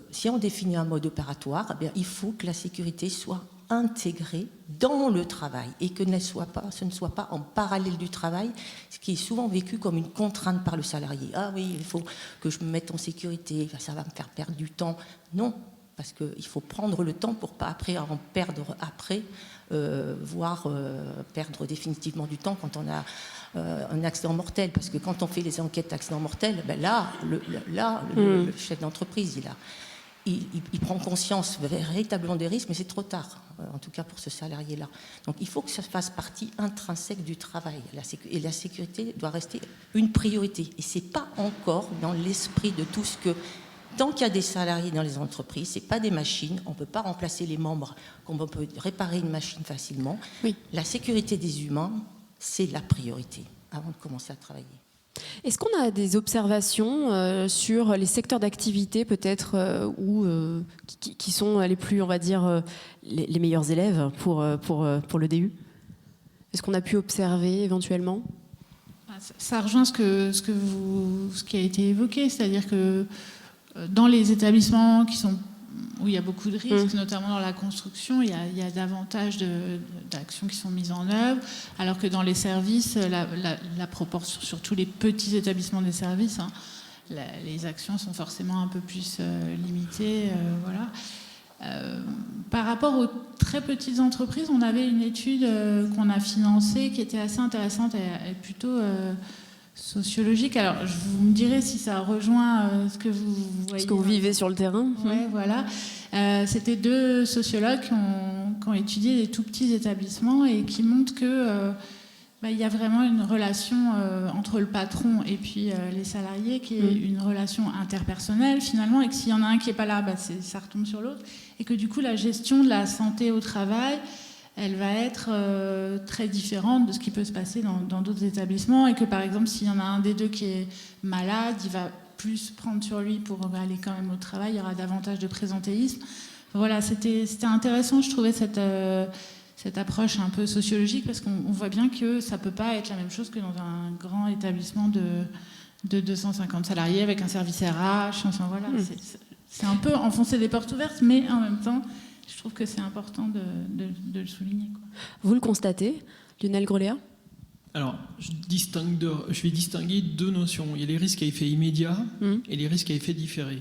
D: si on définit un mode opératoire, eh bien, il faut que la sécurité soit intégrée dans le travail et que ce ne soit pas en parallèle du travail, ce qui est souvent vécu comme une contrainte par le salarié. Ah oui, il faut que je me mette en sécurité, ça va me faire perdre du temps. Non, parce qu'il faut prendre le temps pour pas après en perdre après, voire perdre définitivement du temps quand on a un accident mortel, parce que quand on fait les enquêtes d'accident mortel, ben là, le chef d'entreprise, il prend conscience véritablement des risques, mais c'est trop tard, en tout cas pour ce salarié-là. Donc il faut que ça fasse partie intrinsèque du travail, et la sécurité doit rester une priorité. Et c'est pas encore dans l'esprit de tout ce que... Tant qu'il y a des salariés dans les entreprises, ce n'est pas des machines, on ne peut pas remplacer les membres, comme on peut réparer une machine facilement. Oui. La sécurité des humains, c'est la priorité avant de commencer à travailler.
A: Est-ce qu'on a des observations sur les secteurs d'activité peut-être qui sont les plus, on va dire, les meilleurs élèves pour le DU ? Est-ce qu'on a pu observer éventuellement ?
C: Ça rejoint ce qui a été évoqué, c'est-à-dire que dans les établissements où il y a beaucoup de risques, notamment dans la construction, il y a davantage d'actions qui sont mises en œuvre, alors que dans les services, la proportion, surtout les petits établissements des services, les actions sont forcément un peu plus limitées. Par rapport aux très petites entreprises, on avait une étude qu'on a financée qui était assez intéressante et plutôt... sociologique. Alors, vous me direz si ça rejoint ce que vous voyez.
A: Ce que vous vivez sur le terrain.
C: Oui, voilà. C'était 2 sociologues qui ont étudié des tout petits établissements et qui montrent que il y a vraiment une relation entre le patron et puis les salariés qui est une relation interpersonnelle finalement, et que s'il y en a un qui n'est pas là, ça retombe sur l'autre, et que du coup la gestion de la santé au travail, elle va être très différente de ce qui peut se passer dans d'autres établissements, et que par exemple s'il y en a un des 2 qui est malade, il va plus prendre sur lui pour aller quand même au travail, il y aura davantage de présentéisme. Voilà, c'était intéressant, je trouvais cette approche un peu sociologique, parce qu'on voit bien que ça ne peut pas être la même chose que dans un grand établissement de 250 salariés avec un service RH. Enfin, voilà, c'est un peu enfoncer des portes ouvertes, mais en même temps, je trouve que c'est important de le souligner, quoi.
A: Vous le constatez, Lionel Groléa ?
G: Alors, je vais distinguer 2 notions. Il y a les risques à effet immédiat et les risques à effet différé.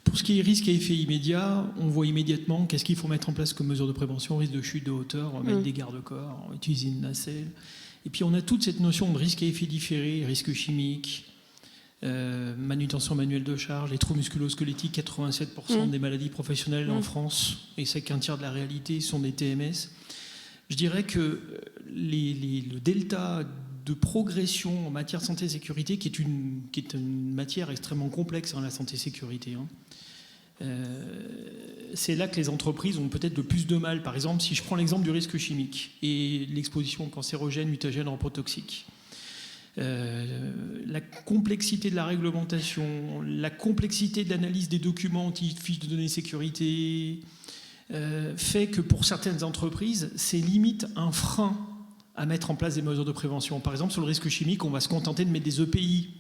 G: Pour ce qui est risque à effet immédiat, on voit immédiatement qu'est-ce qu'il faut mettre en place comme mesure de prévention, risque de chute de hauteur, on va mettre des garde-corps, on va utiliser une nacelle. Et puis on a toute cette notion de risque à effet différé, risque chimique, manutention manuelle de charge, les troubles musculo-squelettiques, 87% des maladies professionnelles en France, et c'est qu'un tiers de la réalité sont des TMS. Je dirais que le delta de progression en matière de santé et sécurité, qui est une matière extrêmement complexe, la santé-sécurité, c'est là que les entreprises ont peut-être le plus de mal. Par exemple, si je prends l'exemple du risque chimique et l'exposition cancérogène, mutagène, reprotoxique, la complexité de la réglementation, la complexité de l'analyse des documents, fiches de données sécurité, fait que pour certaines entreprises, c'est limite un frein à mettre en place des mesures de prévention. Par exemple, sur le risque chimique, on va se contenter de mettre des EPI,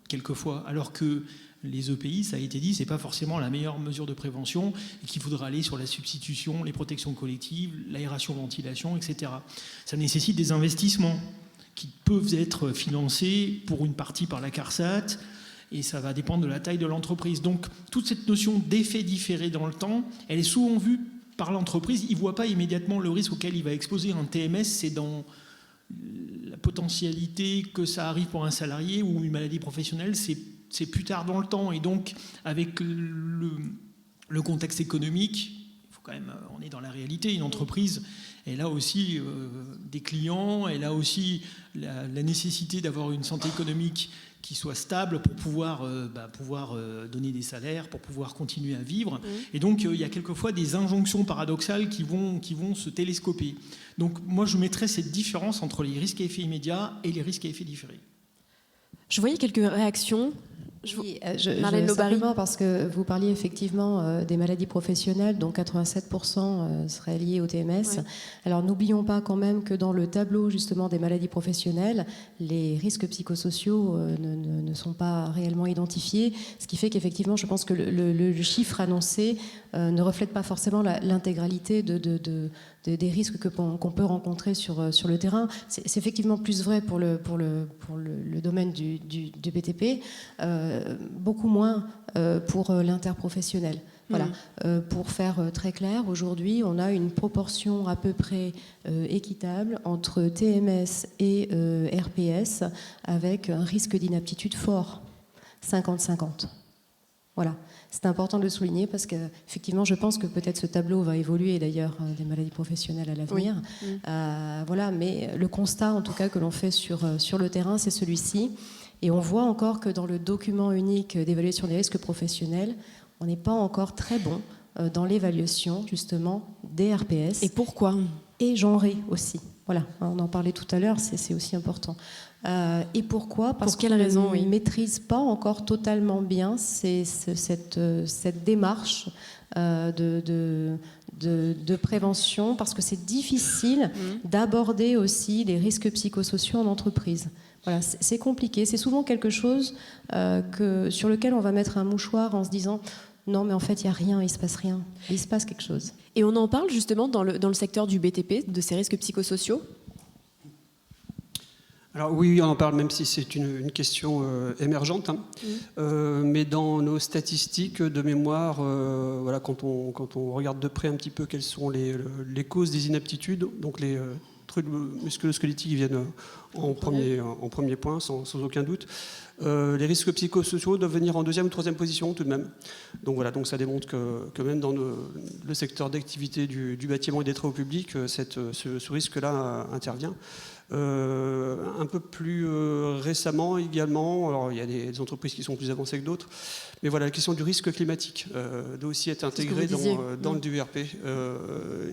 G: quelquefois, alors que les EPI, ça a été dit, c'est pas forcément la meilleure mesure de prévention et qu'il faudra aller sur la substitution, les protections collectives, l'aération, ventilation, etc. Ça nécessite des investissements qui peuvent être financés pour une partie par la CARSAT et ça va dépendre de la taille de l'entreprise. Donc toute cette notion d'effet différé dans le temps, elle est souvent vue par l'entreprise. Il ne voit pas immédiatement le risque auquel il va exposer un TMS, c'est dans la potentialité que ça arrive pour un salarié ou une maladie professionnelle, c'est plus tard dans le temps. Et donc, avec le contexte économique, il faut quand même, on est dans la réalité, une entreprise, elle a aussi des clients, elle a aussi la nécessité d'avoir une santé économique qui soit stable pour pouvoir donner des salaires, pour pouvoir continuer à vivre. Et donc, il y a quelquefois des injonctions paradoxales qui vont se télescoper. Donc, moi, je mettrais cette différence entre les risques à effet immédiat et les risques à effet différé.
A: Je voyais quelques réactions.
E: Oui,
A: Marlène Lobary.
E: simplement parce que vous parliez effectivement des maladies professionnelles, dont 87% seraient liées au TMS.
A: Ouais.
E: Alors n'oublions pas quand même que dans le tableau justement des maladies professionnelles, les risques psychosociaux ne sont pas réellement identifiés, ce qui fait qu'effectivement je pense que le chiffre annoncé ne reflète pas forcément l'intégralité des risques qu'on peut rencontrer sur le terrain. C'est effectivement plus vrai pour le domaine du BTP, beaucoup moins pour l'interprofessionnel. Voilà. Pour faire très clair, aujourd'hui, on a une proportion à peu près équitable entre TMS et RPS, avec un risque d'inaptitude fort, 50-50. Voilà. C'est important de le souligner parce qu'effectivement, je pense que peut-être ce tableau va évoluer d'ailleurs des maladies professionnelles à l'avenir. Oui. Voilà, mais le constat, en tout cas, que l'on fait sur le terrain, c'est celui-ci. Et on voit encore que dans le document unique d'évaluation des risques professionnels, on n'est pas encore très bon dans l'évaluation, justement, des RPS.
A: Et pourquoi ?
E: Et genré aussi. Voilà, on en parlait tout à l'heure, c'est aussi important. Et pourquoi ? Parce qu'on ne maîtrise pas encore totalement bien cette démarche de prévention, parce que c'est difficile d'aborder aussi les risques psychosociaux en entreprise. Voilà, c'est compliqué, c'est souvent quelque chose sur lequel on va mettre un mouchoir en se disant non mais en fait il n'y a rien, il ne se passe rien, il se passe quelque chose.
A: Et on en parle justement dans le secteur du BTP, de ces risques psychosociaux ?
F: Alors oui, on en parle, même si c'est une question émergente. Hein. Mais dans nos statistiques de mémoire, voilà, quand on regarde de près un petit peu quelles sont les causes des inaptitudes, donc les troubles musculo-squelettiques viennent en premier point, sans aucun doute. Les risques psychosociaux doivent venir en deuxième ou troisième position tout de même. Donc voilà, donc ça démontre que même dans le secteur d'activité du bâtiment et des travaux publics, ce risque-là intervient. Un peu plus récemment également, alors il y a des entreprises qui sont plus avancées que d'autres, mais voilà, la question du risque climatique doit aussi être intégrée dans le DURP.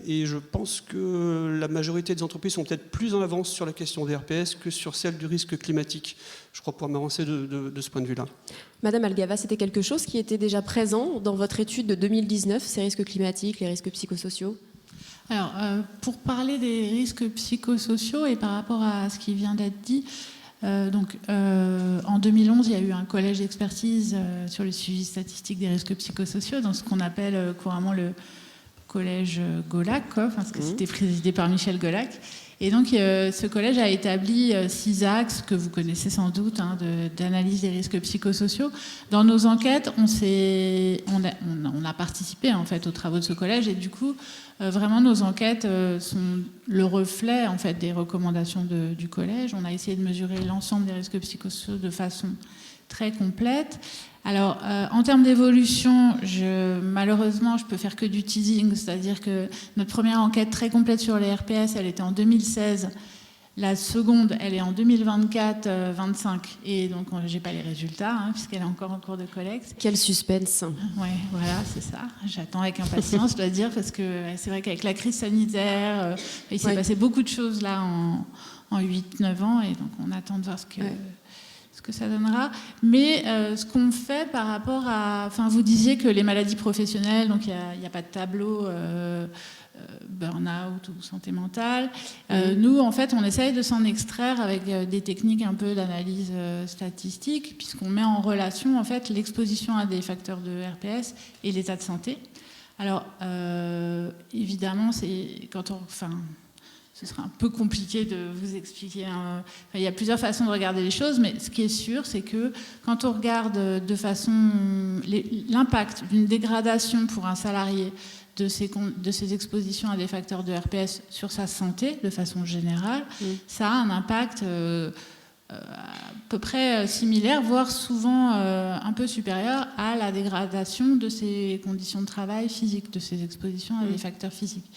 F: Et je pense que la majorité des entreprises sont peut-être plus en avance sur la question des RPS que sur celle du risque climatique. Je crois pouvoir m'avancer de ce point de vue-là.
A: Madame Algava, c'était quelque chose qui était déjà présent dans votre étude de 2019, ces risques climatiques, les risques psychosociaux ?
C: Alors, pour parler des risques psychosociaux et par rapport à ce qui vient d'être dit, en 2011, il y a eu un collège d'expertise sur le suivi statistique des risques psychosociaux, dans ce qu'on appelle couramment le collège Golac, parce que c'était présidé par Michel Golac. Et donc, ce collège a établi 6 axes que vous connaissez sans doute, d'analyse des risques psychosociaux. Dans nos enquêtes, on a participé en fait aux travaux de ce collège, et du coup, vraiment, nos enquêtes sont le reflet en fait des recommandations du collège. On a essayé de mesurer l'ensemble des risques psychosociaux de façon très complète. Alors, en termes d'évolution, malheureusement, je peux faire que du teasing, c'est-à-dire que notre première enquête très complète sur les RPS, elle était en 2016. La seconde, elle est en 2024-25. Et donc, j'ai pas les résultats, puisqu'elle est encore en cours de collecte.
A: Quel suspense.
C: Oui, voilà, c'est ça. J'attends avec impatience, je dois dire, parce que c'est vrai qu'avec la crise sanitaire, il s'est passé beaucoup de choses là en 8-9 ans. Et donc, on attend de voir ce que ça donnera. Mais ce qu'on fait par rapport à... Enfin, vous disiez que les maladies professionnelles, donc il n'y a pas de tableau burn-out ou santé mentale. Nous, en fait, on essaye de s'en extraire avec des techniques un peu d'analyse statistique, puisqu'on met en relation en fait l'exposition à des facteurs de RPS et l'état de santé. Alors, évidemment, ce serait un peu compliqué de vous expliquer. Il y a plusieurs façons de regarder les choses, mais ce qui est sûr, c'est que quand on regarde de façon l'impact d'une dégradation pour un salarié de ces expositions à des facteurs de RPS sur sa santé, de façon générale, ça a un impact à peu près similaire, voire souvent un peu supérieur à la dégradation de ses conditions de travail physiques, de ses expositions à des facteurs physiques.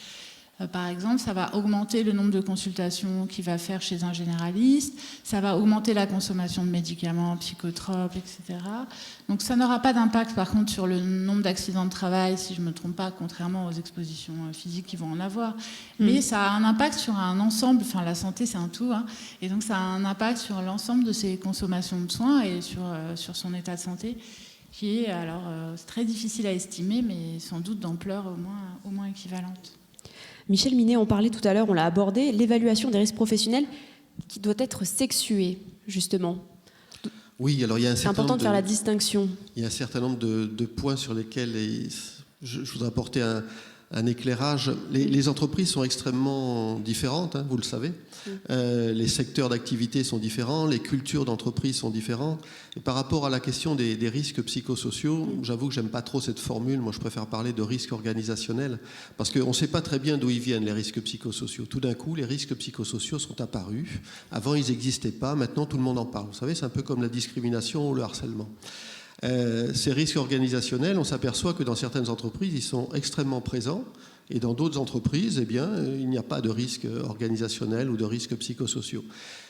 C: Par exemple, ça va augmenter le nombre de consultations qu'il va faire chez un généraliste, ça va augmenter la consommation de médicaments, psychotropes, etc. Donc ça n'aura pas d'impact par contre sur le nombre d'accidents de travail, si je ne me trompe pas, contrairement aux expositions physiques qui vont en avoir. Mais ça a un impact sur un ensemble, enfin la santé c'est un tout, hein, et donc ça a un impact sur l'ensemble de ses consommations de soins et sur son état de santé, qui est alors très difficile à estimer, mais sans doute d'ampleur au moins équivalente.
A: Michel Minet, on parlait tout à l'heure, on l'a abordé, l'évaluation des risques professionnels qui doit être sexuée, justement.
B: Oui, alors il y a un certain
A: C'est important de faire la distinction.
B: Il y a un certain nombre de points sur lesquels je voudrais apporter un éclairage. Les entreprises sont extrêmement différentes, hein, vous le savez. Les secteurs d'activité sont différents, les cultures d'entreprise sont différentes. Et par rapport à la question des risques psychosociaux, j'avoue que j'aime pas trop cette formule. Moi, je préfère parler de risques organisationnels parce qu'on ne sait pas très bien d'où ils viennent, les risques psychosociaux. Tout d'un coup, les risques psychosociaux sont apparus. Avant, ils n'existaient pas. Maintenant, tout le monde en parle. Vous savez, c'est un peu comme la discrimination ou le harcèlement. Ces risques organisationnels, on s'aperçoit que dans certaines entreprises, ils sont extrêmement présents et dans d'autres entreprises, eh bien, il n'y a pas de risques organisationnels ou de risques psychosociaux.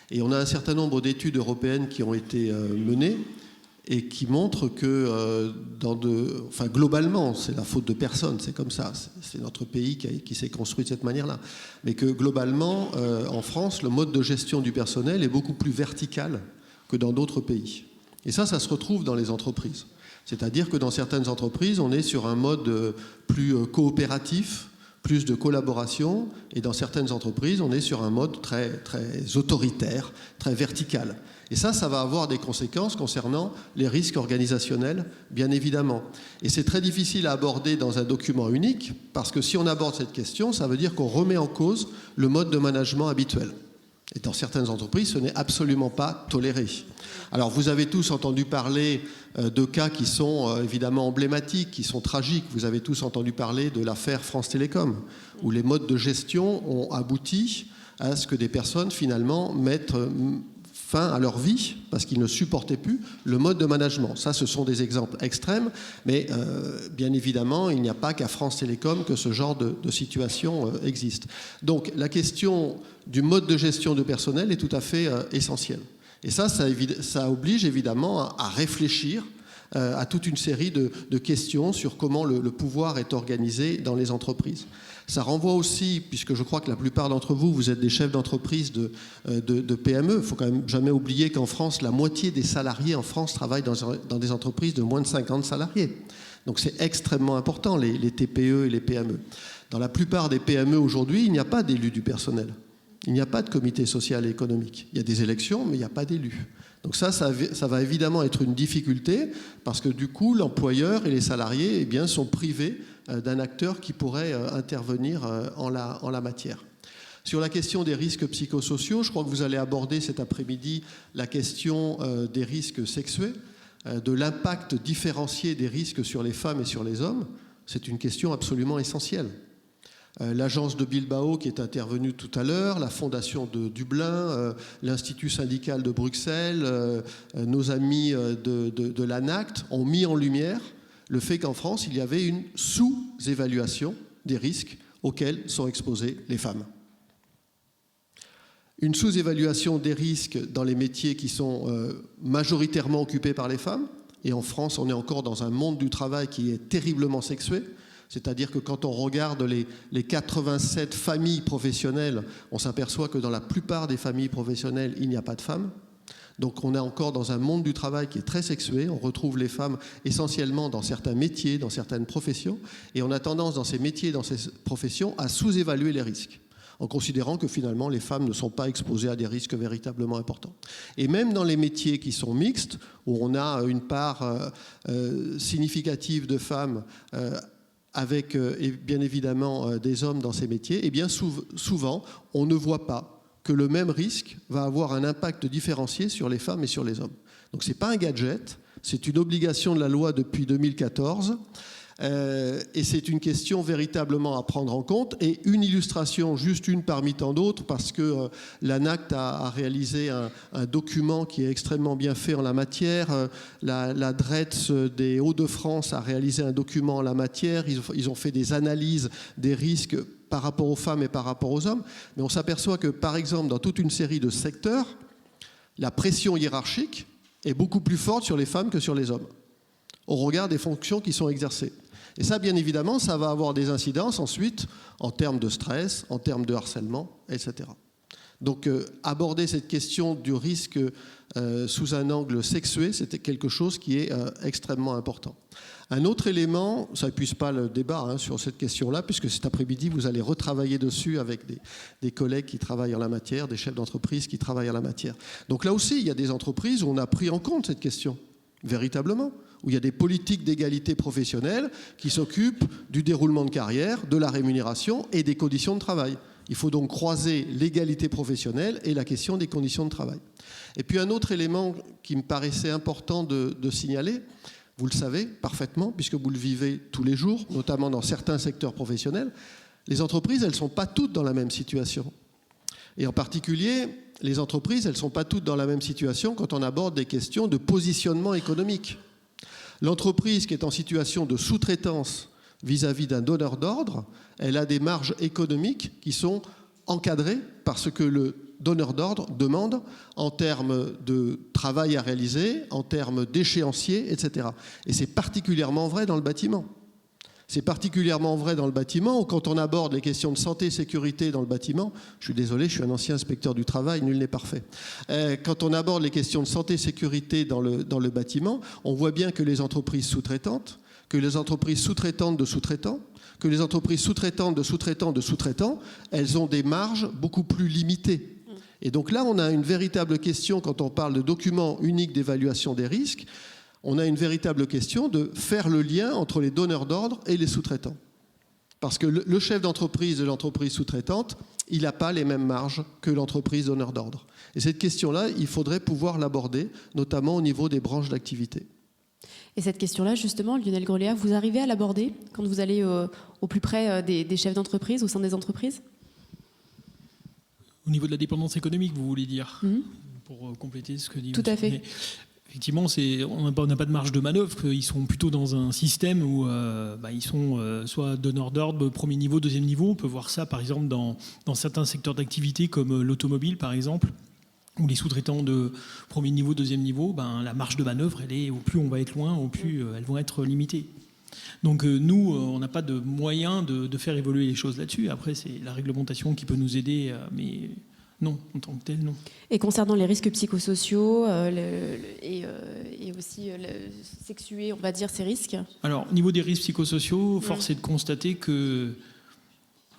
B: Et on a un certain nombre d'études européennes qui ont été menées et qui montrent que globalement, c'est la faute de personne, c'est comme ça, c'est notre pays qui s'est construit de cette manière-là, mais que globalement, en France, le mode de gestion du personnel est beaucoup plus vertical que dans d'autres pays. Et ça se retrouve dans les entreprises. C'est-à-dire que dans certaines entreprises, on est sur un mode plus coopératif, plus de collaboration, et dans certaines entreprises, on est sur un mode très, très autoritaire, très vertical. Et ça va avoir des conséquences concernant les risques organisationnels, bien évidemment. Et c'est très difficile à aborder dans un document unique, parce que si on aborde cette question, ça veut dire qu'on remet en cause le mode de management habituel. Et dans certaines entreprises, ce n'est absolument pas toléré. Alors, vous avez tous entendu parler de cas qui sont évidemment emblématiques, qui sont tragiques. Vous avez tous entendu parler de l'affaire France Télécom, où les modes de gestion ont abouti à ce que des personnes, finalement, mettent fin à leur vie parce qu'ils ne supportaient plus le mode de management. Ça, ce sont des exemples extrêmes, mais bien évidemment, il n'y a pas qu'à France Télécom que ce genre de situation existe. Donc, la question du mode de gestion de personnel est tout à fait essentielle. Et ça oblige évidemment à réfléchir à toute une série de questions sur comment le pouvoir est organisé dans les entreprises. Ça renvoie aussi, puisque je crois que la plupart d'entre vous, vous êtes des chefs d'entreprise de PME. Il ne faut quand même jamais oublier qu'en France, la moitié des salariés en France travaillent dans des entreprises de moins de 50 salariés. Donc c'est extrêmement important, les TPE et les PME. Dans la plupart des PME aujourd'hui, il n'y a pas d'élus du personnel. Il n'y a pas de comité social et économique. Il y a des élections, mais il n'y a pas d'élus. Donc ça va évidemment être une difficulté parce que du coup, l'employeur et les salariés sont privés d'un acteur qui pourrait intervenir en la matière. Sur la question des risques psychosociaux, je crois que vous allez aborder cet après-midi la question des risques sexués, de l'impact différencié des risques sur les femmes et sur les hommes. C'est une question absolument essentielle. L'agence de Bilbao qui est intervenue tout à l'heure, la fondation de Dublin, l'Institut syndical de Bruxelles, nos amis de l'ANACT ont mis en lumière le fait qu'en France, il y avait une sous-évaluation des risques auxquels sont exposées les femmes. Une sous-évaluation des risques dans les métiers qui sont majoritairement occupés par les femmes. Et en France, on est encore dans un monde du travail qui est terriblement sexué. C'est-à-dire que quand on regarde les 87 familles professionnelles, on s'aperçoit que dans la plupart des familles professionnelles, il n'y a pas de femmes. Donc on est encore dans un monde du travail qui est très sexué. On retrouve les femmes essentiellement dans certains métiers, dans certaines professions. Et on a tendance dans ces métiers, dans ces professions, à sous-évaluer les risques, en considérant que finalement les femmes ne sont pas exposées à des risques véritablement importants. Et même dans les métiers qui sont mixtes, où on a une part significative de femmes avec bien évidemment des hommes dans ces métiers, et bien souvent on ne voit pas que le même risque va avoir un impact différencié sur les femmes et sur les hommes. Donc ce n'est pas un gadget, c'est une obligation de la loi depuis 2014. Et c'est une question véritablement à prendre en compte. Et une illustration, juste une parmi tant d'autres, parce que l'ANACT a réalisé un document qui est extrêmement bien fait en la matière. La DRETS des Hauts-de-France a réalisé un document en la matière. Ils ont fait des analyses des risques par rapport aux femmes et par rapport aux hommes. Mais on s'aperçoit que, par exemple, dans toute une série de secteurs, la pression hiérarchique est beaucoup plus forte sur les femmes que sur les hommes, au regard des fonctions qui sont exercées. Et ça, bien évidemment, ça va avoir des incidences ensuite en termes de stress, en termes de harcèlement, etc. Donc, aborder cette question du risque sous un angle sexué, c'était quelque chose qui est extrêmement important. Un autre élément, ça n'épuise pas le débat sur cette question-là, puisque cet après-midi, vous allez retravailler dessus avec des collègues qui travaillent en la matière, des chefs d'entreprise qui travaillent en la matière. Donc là aussi, il y a des entreprises où on a pris en compte cette question, véritablement, où il y a des politiques d'égalité professionnelle qui s'occupent du déroulement de carrière, de la rémunération et des conditions de travail. Il faut donc croiser l'égalité professionnelle et la question des conditions de travail. Et puis un autre élément qui me paraissait important de signaler, vous le savez parfaitement, puisque vous le vivez tous les jours, notamment dans certains secteurs professionnels, les entreprises, elles ne sont pas toutes dans la même situation. Et en particulier, les entreprises, elles ne sont pas toutes dans la même situation quand on aborde des questions de positionnement économique. L'entreprise qui est en situation de sous-traitance vis-à-vis d'un donneur d'ordre, elle a des marges économiques qui sont encadrées par ce que le donneur d'ordre demande en termes de travail à réaliser, en termes d'échéancier, etc. Et c'est particulièrement vrai dans le bâtiment. C'est particulièrement vrai dans le bâtiment où quand on aborde les questions de santé et sécurité dans le bâtiment, je suis désolé, je suis un ancien inspecteur du travail, nul n'est parfait. Quand on aborde les questions de santé et sécurité dans le bâtiment, on voit bien que les entreprises sous-traitantes, que les entreprises sous-traitantes de sous-traitants, que les entreprises sous-traitantes de sous-traitants de sous-traitants, elles ont des marges beaucoup plus limitées. Et donc là, on a une véritable question quand on parle de document unique d'évaluation des risques. On a une véritable question de faire le lien entre les donneurs d'ordre et les sous-traitants. Parce que le chef d'entreprise de l'entreprise sous-traitante, il n'a pas les mêmes marges que l'entreprise donneur d'ordre. Et cette question-là, il faudrait pouvoir l'aborder, notamment au niveau des branches d'activité.
A: Et cette question-là, justement, Lionel Greléa, vous arrivez à l'aborder quand vous allez au plus près des chefs d'entreprise, au sein des entreprises ?
G: Au niveau de la dépendance économique, vous voulez dire, pour compléter ce que dit
A: Tout à fait.
G: Mais, effectivement, on n'a pas de marge de manœuvre. Ils sont plutôt dans un système où ils sont soit donneurs d'ordre, premier niveau, deuxième niveau. On peut voir ça, par exemple, dans certains secteurs d'activité, comme l'automobile, par exemple, où les sous-traitants de premier niveau, deuxième niveau, la marge de manœuvre, au plus on va être loin, au plus elles vont être limitées. Donc nous, on n'a pas de moyen de faire évoluer les choses là-dessus. Après, c'est la réglementation qui peut nous aider, mais non, en tant que tel, non.
A: Et concernant les risques psychosociaux et aussi sexués, on va dire, ces risques ?
G: Alors, au niveau des risques psychosociaux, force est de constater que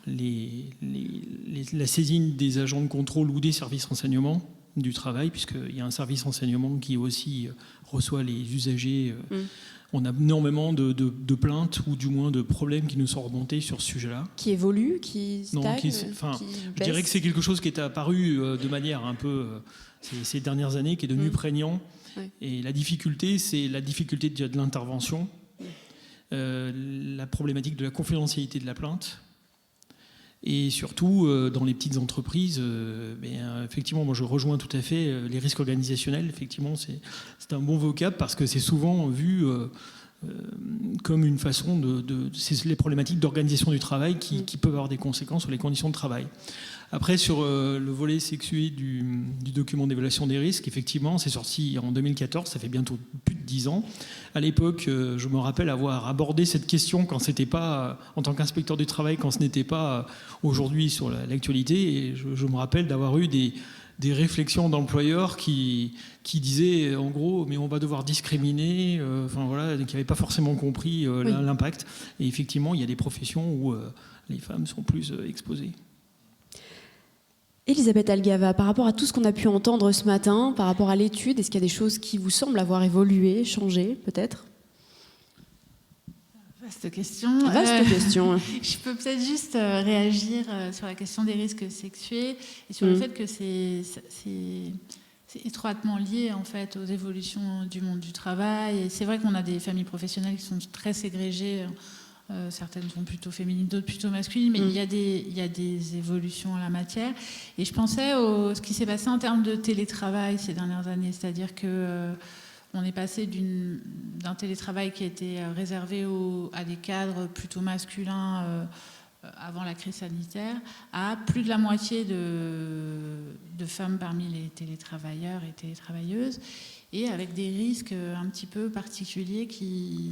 G: la saisine des agents de contrôle ou des services renseignement du travail, puisqu'il y a un service renseignement qui aussi reçoit les usagers. On a énormément de plaintes ou du moins de problèmes qui nous sont remontés sur ce sujet-là.
A: Qui évoluent, qui stagnent,
G: je dirais que c'est quelque chose qui est apparu de manière un peu ces dernières années, qui est devenu prégnant. Ouais. Et la difficulté, c'est la difficulté de l'intervention, la problématique de la confidentialité de la plainte. Et surtout, dans les petites entreprises, effectivement, moi je rejoins tout à fait les risques organisationnels. Effectivement, c'est un bon vocable parce que c'est souvent vu comme une façon c'est les problématiques d'organisation du travail qui peuvent avoir des conséquences sur les conditions de travail. Après, sur le volet sexué du document d'évaluation des risques, effectivement, c'est sorti en 2014, ça fait bientôt plus de 10 ans. À l'époque, je me rappelle avoir abordé cette question quand c'était pas, en tant qu'inspecteur du travail, quand ce n'était pas aujourd'hui sur l'actualité. Et je me rappelle d'avoir eu des réflexions d'employeurs qui disaient en gros mais on va devoir discriminer, enfin voilà, qui n'avaient pas forcément compris l'impact. Et effectivement, il y a des professions où les femmes sont plus exposées.
A: Elisabeth Algava, par rapport à tout ce qu'on a pu entendre ce matin, par rapport à l'étude, est-ce qu'il y a des choses qui vous semblent avoir évolué, changé peut-être ?
C: Vaste question.
A: Vaste question.
C: Je peux peut-être juste réagir sur la question des risques sexués et sur le fait que c'est étroitement lié en fait aux évolutions du monde du travail. Et c'est vrai qu'on a des familles professionnelles qui sont très ségrégées. Certaines sont plutôt féminines, d'autres plutôt masculines, mais il y a des évolutions en la matière. Et je pensais à ce qui s'est passé en termes de télétravail ces dernières années, c'est-à-dire que on est passé d'un télétravail qui était réservé à des cadres plutôt masculins avant la crise sanitaire à plus de la moitié de femmes parmi les télétravailleurs et télétravailleuses, et avec des risques un petit peu particuliers qui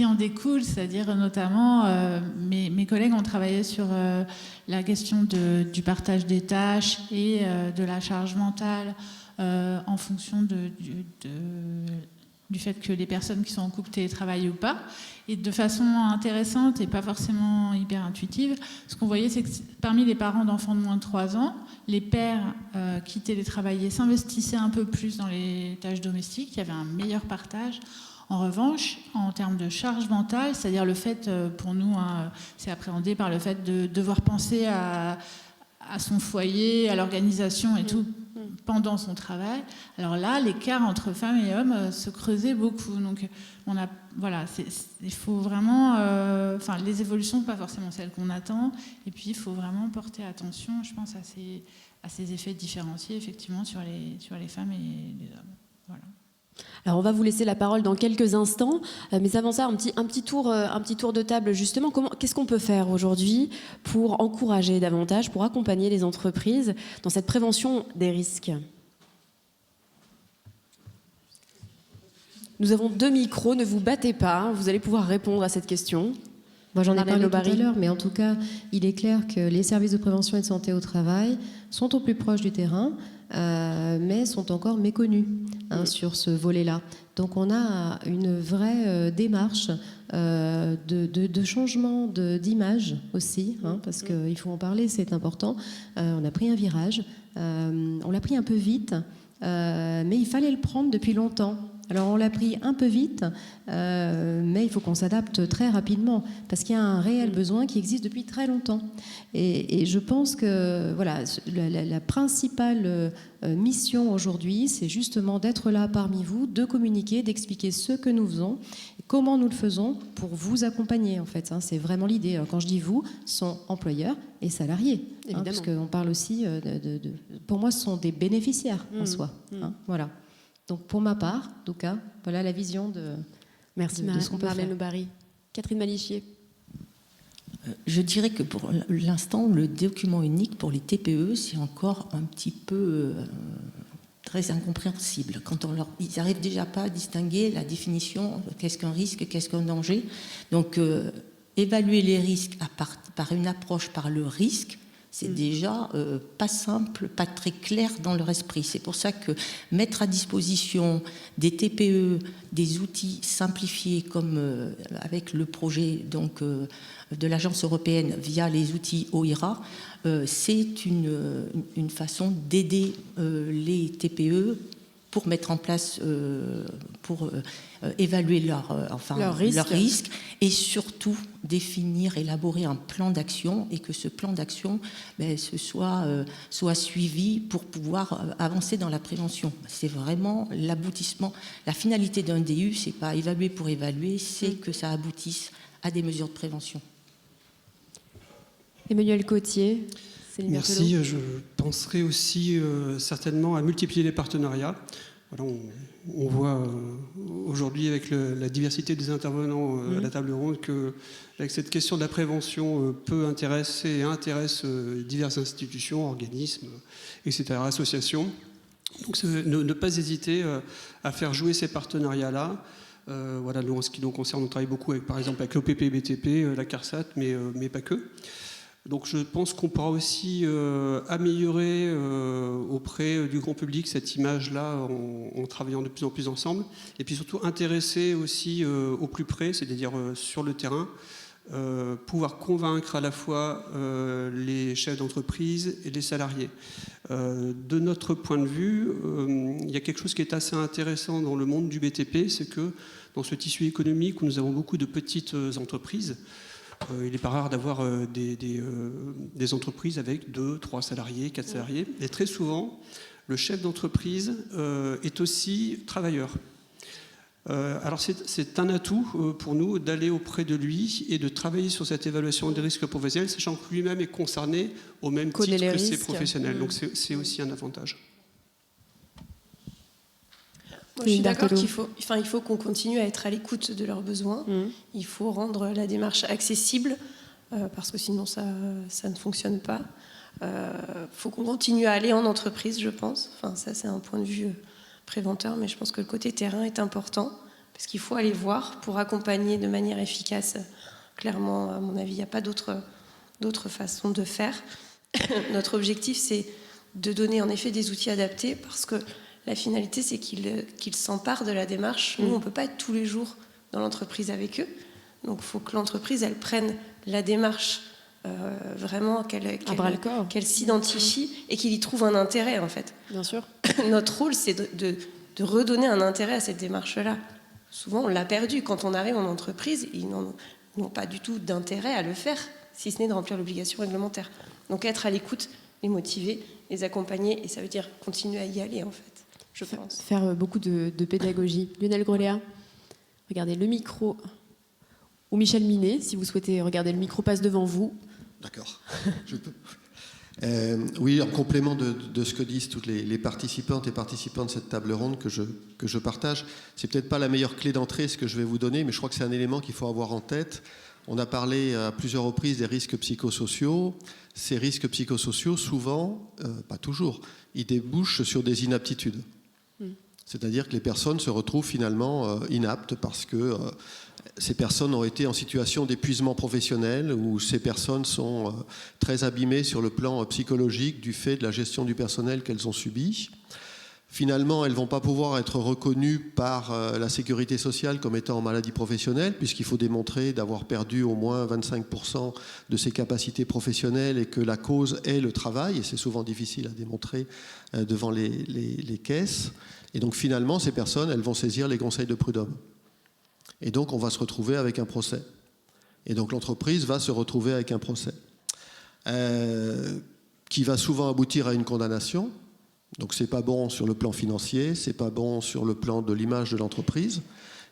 C: en découlent, c'est-à-dire notamment mes collègues ont travaillé sur la question du partage des tâches et de la charge mentale en fonction du fait que les personnes qui sont en couple télétravaillent ou pas. Et de façon intéressante et pas forcément hyper intuitive, ce qu'on voyait, c'est que parmi les parents d'enfants de moins de 3 ans, les pères qui télétravaillaient s'investissaient un peu plus dans les tâches domestiques, il y avait un meilleur partage. En revanche, en termes de charge mentale, c'est-à-dire le fait, pour nous, c'est appréhendé par le fait de devoir penser à son foyer, à l'organisation et tout pendant son travail. Alors là, l'écart entre femmes et hommes se creusait beaucoup. Donc, il faut vraiment... les évolutions, pas forcément celles qu'on attend. Et puis, il faut vraiment porter attention, je pense, à ces effets différenciés, effectivement, sur les femmes et les hommes. Voilà.
A: Alors on va vous laisser la parole dans quelques instants, mais avant ça, un petit tour de table justement. Qu'est-ce qu'on peut faire aujourd'hui pour encourager davantage, pour accompagner les entreprises dans cette prévention des risques ? Nous avons 2 micros, ne vous battez pas, vous allez pouvoir répondre à cette question.
E: Moi, j'en ai parlé tout à l'heure, mais en tout cas, il est clair que les services de prévention et de santé au travail sont au plus proche du terrain, mais sont encore méconnus sur ce volet-là. Donc, on a une vraie démarche de changement d'image aussi, parce qu'il faut en parler, c'est important. On a pris un virage, on l'a pris un peu vite, mais il fallait le prendre depuis longtemps. Alors on l'a pris un peu vite, mais il faut qu'on s'adapte très rapidement parce qu'il y a un réel besoin qui existe depuis très longtemps. Et je pense que voilà, la principale mission aujourd'hui, c'est justement d'être là parmi vous, de communiquer, d'expliquer ce que nous faisons, comment nous le faisons pour vous accompagner en fait. C'est vraiment l'idée. Alors, quand je dis vous, ce sont employeurs et salariés, parce qu'on parle aussi pour moi, ce sont des bénéficiaires en soi. Voilà. Donc pour ma part, en tout cas, voilà la vision de ce qu'on peut faire.
A: Barry. Catherine Malichier.
D: Je dirais que pour l'instant, le document unique pour les TPE, c'est encore un petit peu très incompréhensible. Ils n'arrivent déjà pas à distinguer la définition, qu'est-ce qu'un risque, qu'est-ce qu'un danger. Donc évaluer les risques par une approche par le risque, c'est déjà pas simple, pas très clair dans leur esprit. C'est pour ça que mettre à disposition des TPE des outils simplifiés comme avec le projet donc, de l'Agence européenne via les outils OIRA, c'est une façon d'aider les TPE pour mettre en place, pour évaluer leur risque et surtout définir, élaborer un plan d'action et que ce plan d'action soit suivi pour pouvoir avancer dans la prévention. C'est vraiment l'aboutissement. La finalité d'un DU, c'est pas évaluer pour évaluer, c'est que ça aboutisse à des mesures de prévention.
A: Emmanuel Cotier.
F: Merci. Je penserai aussi certainement à multiplier les partenariats. Voilà, on voit aujourd'hui avec la diversité des intervenants à la table ronde que avec cette question de la prévention peut intéresser et intéresse diverses institutions, organismes, etc., associations. Donc ne pas hésiter à faire jouer ces partenariats-là. Voilà, nous, en ce qui nous concerne, on travaille beaucoup avec, par exemple avec l'OPP BTP, la CARSAT, mais pas que. Donc je pense qu'on pourra aussi améliorer auprès du grand public cette image-là en travaillant de plus en plus ensemble. Et puis surtout intéresser aussi au plus près, c'est-à-dire sur le terrain, pouvoir convaincre à la fois les chefs d'entreprise et les salariés. De notre point de vue, il y a quelque chose qui est assez intéressant dans le monde du BTP, c'est que dans ce tissu économique où nous avons beaucoup de petites entreprises, il n'est pas rare d'avoir des entreprises avec 2, 3 salariés, 4 salariés. Et très souvent, le chef d'entreprise est aussi travailleur. Alors c'est un atout pour nous d'aller auprès de lui et de travailler sur cette évaluation des risques professionnels, sachant que lui-même est concerné au même titre que ses professionnels. Donc c'est aussi un avantage.
H: Moi, je suis d'accord qu'il faut qu'on continue à être à l'écoute de leurs besoins. Il faut rendre la démarche accessible, parce que sinon ça ne fonctionne pas. Il faut qu'on continue à aller en entreprise, je pense. Enfin, ça, c'est un point de vue préventeur, mais je pense que le côté terrain est important, parce qu'il faut aller voir pour accompagner de manière efficace. Clairement, à mon avis, il n'y a pas d'autre façon de faire. Notre objectif, c'est de donner en effet des outils adaptés, parce que la finalité, c'est qu'ils s'emparent de la démarche. Nous, on ne peut pas être tous les jours dans l'entreprise avec eux. Donc, il faut que l'entreprise, elle prenne la démarche vraiment, qu'elle s'identifie et qu'il y trouve un intérêt, en fait.
A: Bien sûr.
H: Notre rôle, c'est de redonner un intérêt à cette démarche-là. Souvent, on l'a perdu. Quand on arrive en entreprise, ils n'ont pas du tout d'intérêt à le faire, si ce n'est de remplir l'obligation réglementaire. Donc, être à l'écoute, les motiver, les accompagner, et ça veut dire continuer à y aller, en fait. Je pense.
A: Faire beaucoup de pédagogie. Lionel Groléa, regardez le micro. Ou Michel Minet, si vous souhaitez regarder le micro, passe devant vous.
B: D'accord, je peux. Oui, en complément de ce que disent toutes les participantes et participants de cette table ronde que je partage, c'est peut-être pas la meilleure clé d'entrée ce que je vais vous donner, mais je crois que c'est un élément qu'il faut avoir en tête. On a parlé à plusieurs reprises des risques psychosociaux. Ces risques psychosociaux, souvent, pas toujours, ils débouchent sur des inaptitudes. C'est-à-dire que les personnes se retrouvent finalement inaptes parce que ces personnes ont été en situation d'épuisement professionnel ou ces personnes sont très abîmées sur le plan psychologique du fait de la gestion du personnel qu'elles ont subi. Finalement, elles ne vont pas pouvoir être reconnues par la sécurité sociale comme étant en maladie professionnelle, puisqu'il faut démontrer d'avoir perdu au moins 25% de ses capacités professionnelles et que la cause est le travail, et c'est souvent difficile à démontrer devant les caisses. Et donc finalement, ces personnes, elles vont saisir les conseils de prud'homme. Et donc on va se retrouver avec un procès. Et donc l'entreprise va se retrouver avec un procès qui va souvent aboutir à une condamnation. Donc c'est pas bon sur le plan financier, c'est pas bon sur le plan de l'image de l'entreprise.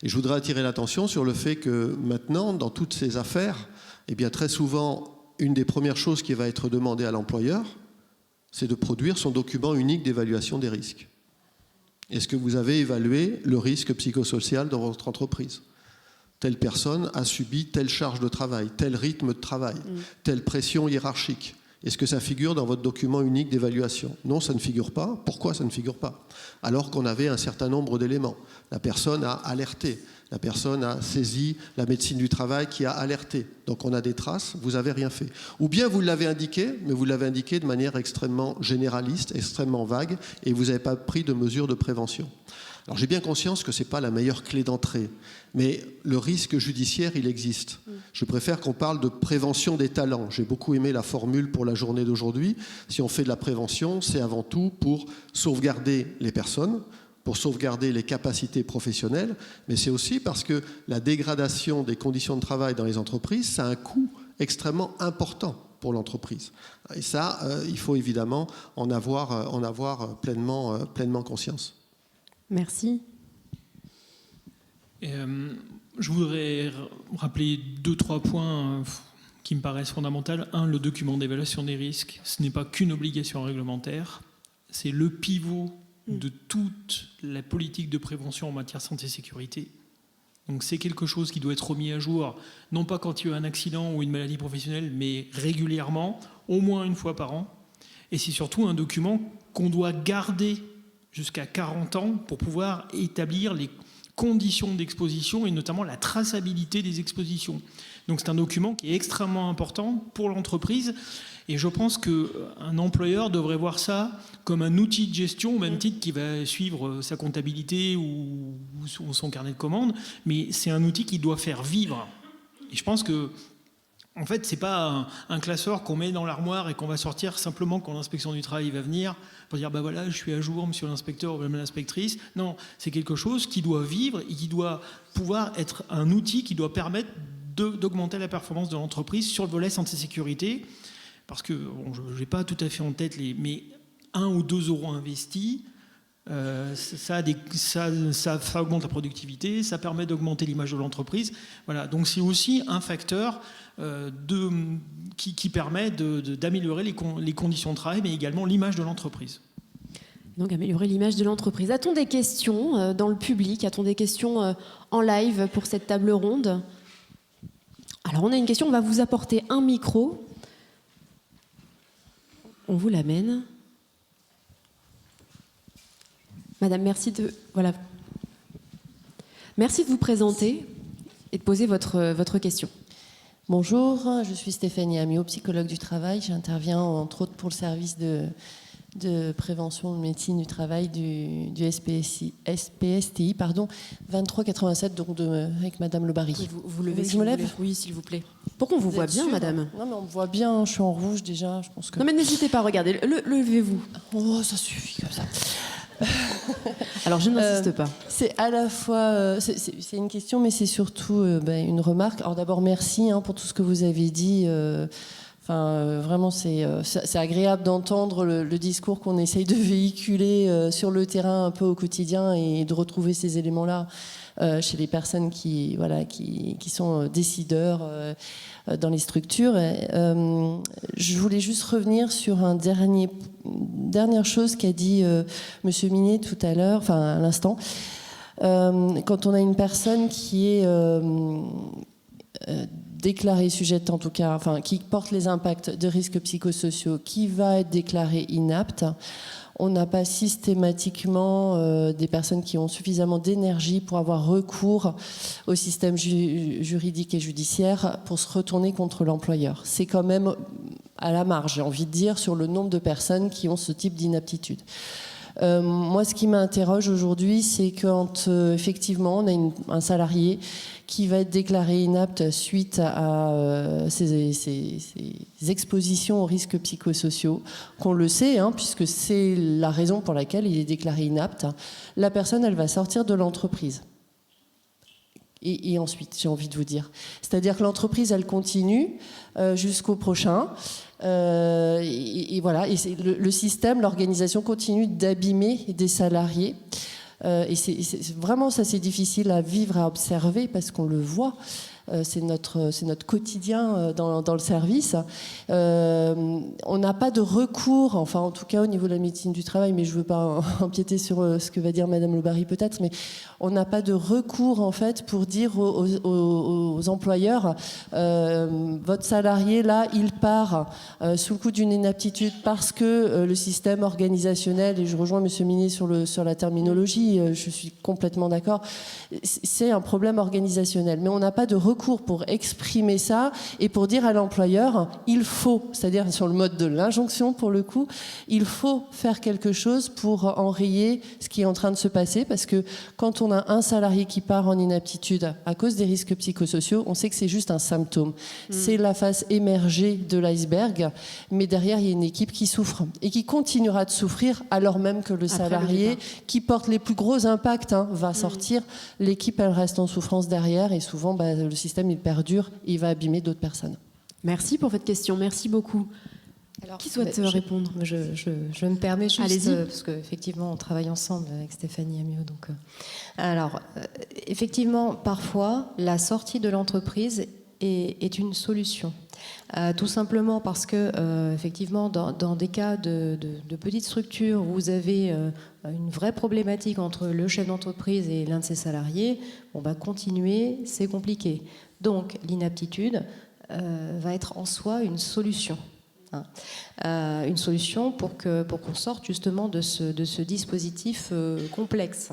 B: Et je voudrais attirer l'attention sur le fait que maintenant, dans toutes ces affaires, eh bien très souvent, une des premières choses qui va être demandée à l'employeur, c'est de produire son document unique d'évaluation des risques. Est-ce que vous avez évalué le risque psychosocial dans votre entreprise ? Telle personne a subi telle charge de travail, tel rythme de travail, telle pression hiérarchique. Est-ce que ça figure dans votre document unique d'évaluation ? Non, ça ne figure pas. Pourquoi ça ne figure pas ? Alors qu'on avait un certain nombre d'éléments. La personne a alerté, la personne a saisi la médecine du travail qui a alerté. Donc on a des traces, vous n'avez rien fait. Ou bien vous l'avez indiqué, mais vous l'avez indiqué de manière extrêmement généraliste, extrêmement vague, et vous n'avez pas pris de mesures de prévention. Alors j'ai bien conscience que ce n'est pas la meilleure clé d'entrée, mais le risque judiciaire, il existe. Je préfère qu'on parle de prévention des talents. J'ai beaucoup aimé la formule pour la journée d'aujourd'hui. Si on fait de la prévention, c'est avant tout pour sauvegarder les personnes, pour sauvegarder les capacités professionnelles, mais c'est aussi parce que la dégradation des conditions de travail dans les entreprises, ça a un coût extrêmement important pour l'entreprise. Et ça, il faut évidemment en avoir pleinement conscience.
A: Merci.
G: Je voudrais rappeler 2-3 points qui me paraissent fondamentaux. Un, le document d'évaluation des risques, ce n'est pas qu'une obligation réglementaire, c'est le pivot de toute la politique de prévention en matière santé et sécurité. Donc c'est quelque chose qui doit être remis à jour, non pas quand il y a un accident ou une maladie professionnelle, mais régulièrement, au moins une fois par an. Et c'est surtout un document qu'on doit garder jusqu'à 40 ans pour pouvoir établir les conditions d'exposition et notamment la traçabilité des expositions. Donc c'est un document qui est extrêmement important pour l'entreprise et je pense qu'un employeur devrait voir ça comme un outil de gestion au même titre qu'il va suivre sa comptabilité ou son carnet de commandes, mais c'est un outil qui doit faire vivre. Et je pense que en fait, ce n'est pas un classeur qu'on met dans l'armoire et qu'on va sortir simplement quand l'inspection du travail va venir pour dire « bah voilà, je suis à jour, monsieur l'inspecteur ou madame l'inspectrice ». Non, c'est quelque chose qui doit vivre et qui doit pouvoir être un outil qui doit permettre d'augmenter la performance de l'entreprise sur le volet santé-sécurité. Parce que, bon, je n'ai pas tout à fait en tête, mais 1 ou 2 euros investis, ça augmente la productivité, ça permet d'augmenter l'image de l'entreprise. Voilà, donc c'est aussi un facteur qui permet d'améliorer les conditions de travail, mais également l'image de l'entreprise.
A: Donc améliorer l'image de l'entreprise. A-t-on des questions dans le public? A-t-on des questions en live pour cette table ronde? Alors on a une question, on va vous apporter un micro. On vous l'amène. Madame, merci de vous présenter et de poser votre question.
I: Bonjour, je suis Stéphanie Amiot, psychologue du travail. J'interviens entre autres pour le service de prévention de médecine du travail du SPSTI, 2387, donc avec Madame Le Barry.
A: Vous levez,
I: je me lève.
A: Oui, s'il vous plaît. Pour qu'on vous voit bien, madame.
I: Non, mais on me voit bien, je suis en rouge déjà. Je pense que...
A: Non, mais n'hésitez pas à regarder. Levez-vous.
I: Oh, ça suffit comme ça.
A: Alors, je n'insiste pas.
I: C'est à la fois... c'est une question, mais c'est surtout une remarque. Alors d'abord, merci pour tout ce que vous avez dit. Vraiment, c'est agréable d'entendre le discours qu'on essaye de véhiculer sur le terrain un peu au quotidien et de retrouver ces éléments-là chez les personnes qui sont décideurs dans les structures. Je voulais juste revenir sur dernière chose qu'a dit Monsieur Minier tout à l'heure, à l'instant. Quand on a une personne qui est déclarée sujette, en tout cas, qui porte les impacts de risques psychosociaux, qui va être déclarée inapte, on n'a pas systématiquement des personnes qui ont suffisamment d'énergie pour avoir recours au système juridique et judiciaire pour se retourner contre l'employeur. C'est quand même à la marge, j'ai envie de dire, sur le nombre de personnes qui ont ce type d'inaptitude. Moi, ce qui m'interroge aujourd'hui, c'est quand effectivement on a un salarié qui va être déclaré inapte suite à ces expositions aux risques psychosociaux, qu'on le sait, puisque c'est la raison pour laquelle il est déclaré inapte. La personne, elle va sortir de l'entreprise. Et ensuite, j'ai envie de vous dire. C'est-à-dire que l'entreprise, elle continue jusqu'au prochain. Et voilà, et le système, l'organisation continue d'abîmer des salariés. Et vraiment, ça, c'est difficile à vivre, à observer, parce qu'on le voit. C'est notre quotidien dans le service. On n'a pas de recours, en tout cas au niveau de la médecine du travail, mais je ne veux pas empiéter sur ce que va dire Madame Le Barry peut-être, mais on n'a pas de recours en fait pour dire aux employeurs votre salarié là, il part sous le coup d'une inaptitude parce que le système organisationnel, et je rejoins Monsieur Minier sur la terminologie, je suis complètement d'accord, c'est un problème organisationnel, mais on n'a pas de recours pour exprimer ça et pour dire à l'employeur il faut, c'est-à-dire sur le mode de l'injonction pour le coup, il faut faire quelque chose pour enrayer ce qui est en train de se passer, parce que quand on a un salarié qui part en inaptitude à cause des risques psychosociaux, on sait que c'est juste un symptôme. C'est la face émergée de l'iceberg, mais derrière il y a une équipe qui souffre et qui continuera de souffrir alors même que le salarié qui porte les plus gros impacts va sortir, l'équipe elle reste en souffrance derrière et souvent le système il perdure et il va abîmer d'autres personnes.
A: Merci pour votre question, merci beaucoup.
E: Alors,
A: qui souhaite répondre?
E: Je me permets juste, parce qu'effectivement on travaille ensemble avec Stéphanie Amiot. Alors, effectivement, parfois la sortie de l'entreprise est une solution. Tout simplement parce que, effectivement, dans des cas de petites structures où vous avez une vraie problématique entre le chef d'entreprise et l'un de ses salariés, continuer, c'est compliqué. Donc, l'inaptitude va être en soi une solution. Une solution pour qu'on sorte justement de ce dispositif complexe.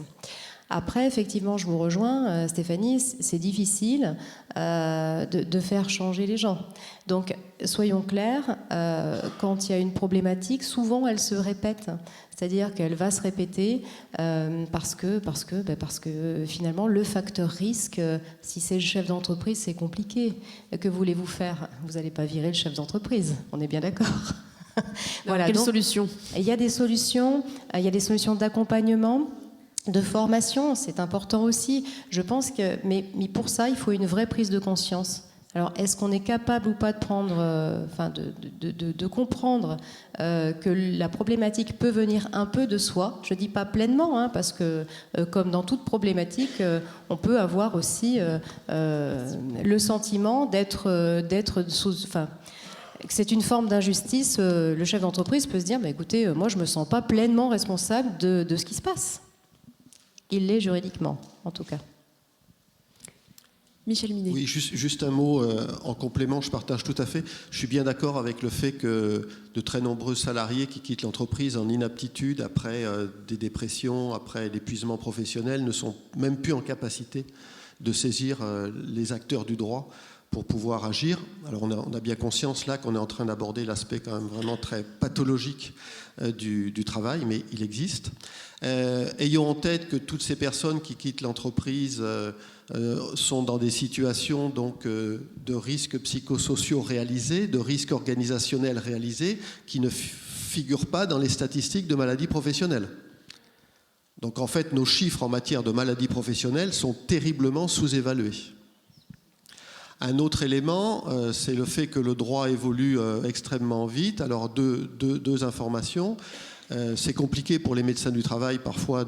E: Après, effectivement, je vous rejoins, Stéphanie, c'est difficile de faire changer les gens. Donc, soyons clairs, quand il y a une problématique, souvent elle se répète. C'est-à-dire qu'elle va se répéter parce que finalement, le facteur risque, si c'est le chef d'entreprise, c'est compliqué. Que voulez-vous faire? Vous n'allez pas virer le chef d'entreprise, on est bien d'accord.
A: Voilà, quelle solution?
E: Il y a des solutions, d'accompagnement, de formation, c'est important aussi. Je pense que, mais pour ça, il faut une vraie prise de conscience. Alors, est-ce qu'on est capable ou pas de prendre, de comprendre que la problématique peut venir un peu de soi? Je ne dis pas pleinement, parce que comme dans toute problématique, on peut avoir aussi le sentiment d'être sous... C'est une forme d'injustice. Le chef d'entreprise peut se dire, écoutez, moi je ne me sens pas pleinement responsable de ce qui se passe. Il l'est juridiquement, en tout cas.
A: Michel Minet.
B: Oui, juste un mot en complément, je partage tout à fait. Je suis bien d'accord avec le fait que de très nombreux salariés qui quittent l'entreprise en inaptitude, après des dépressions, après l'épuisement professionnel, ne sont même plus en capacité de saisir les acteurs du droit pour pouvoir agir. Alors on a bien conscience là qu'on est en train d'aborder l'aspect quand même vraiment très pathologique du travail, mais il existe. Ayons en tête que toutes ces personnes qui quittent l'entreprise sont dans des situations donc, de risques psychosociaux réalisés, de risques organisationnels réalisés, qui ne figurent pas dans les statistiques de maladies professionnelles. Donc en fait, nos chiffres en matière de maladies professionnelles sont terriblement sous-évalués. Un autre élément, c'est le fait que le droit évolue extrêmement vite. Alors deux informations. C'est compliqué pour les médecins du travail parfois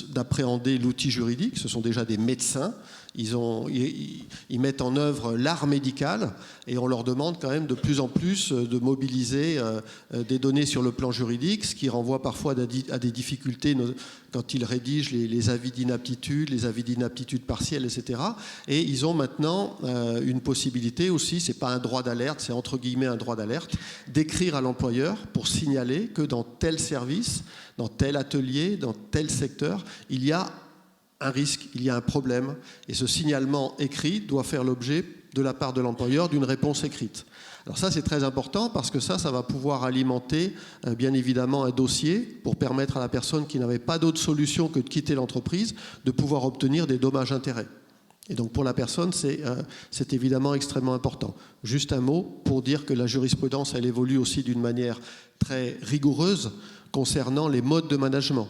B: d'appréhender l'outil juridique. Ce sont déjà des médecins. Ils mettent en œuvre l'art médical et on leur demande quand même de plus en plus de mobiliser des données sur le plan juridique, ce qui renvoie parfois à des difficultés quand ils rédigent les avis d'inaptitude partielle, etc. Et ils ont maintenant une possibilité aussi, c'est pas un droit d'alerte, c'est entre guillemets un droit d'alerte, d'écrire à l'employeur pour signaler que dans tel service, dans tel atelier, dans tel secteur, il y a un risque, il y a un problème, et ce signalement écrit doit faire l'objet de la part de l'employeur d'une réponse écrite. Alors ça, c'est très important parce que ça va pouvoir alimenter bien évidemment un dossier pour permettre à la personne qui n'avait pas d'autre solution que de quitter l'entreprise de pouvoir obtenir des dommages-intérêts. Et donc pour la personne, c'est évidemment extrêmement important. Juste un mot pour dire que la jurisprudence, elle évolue aussi d'une manière très rigoureuse concernant les modes de management.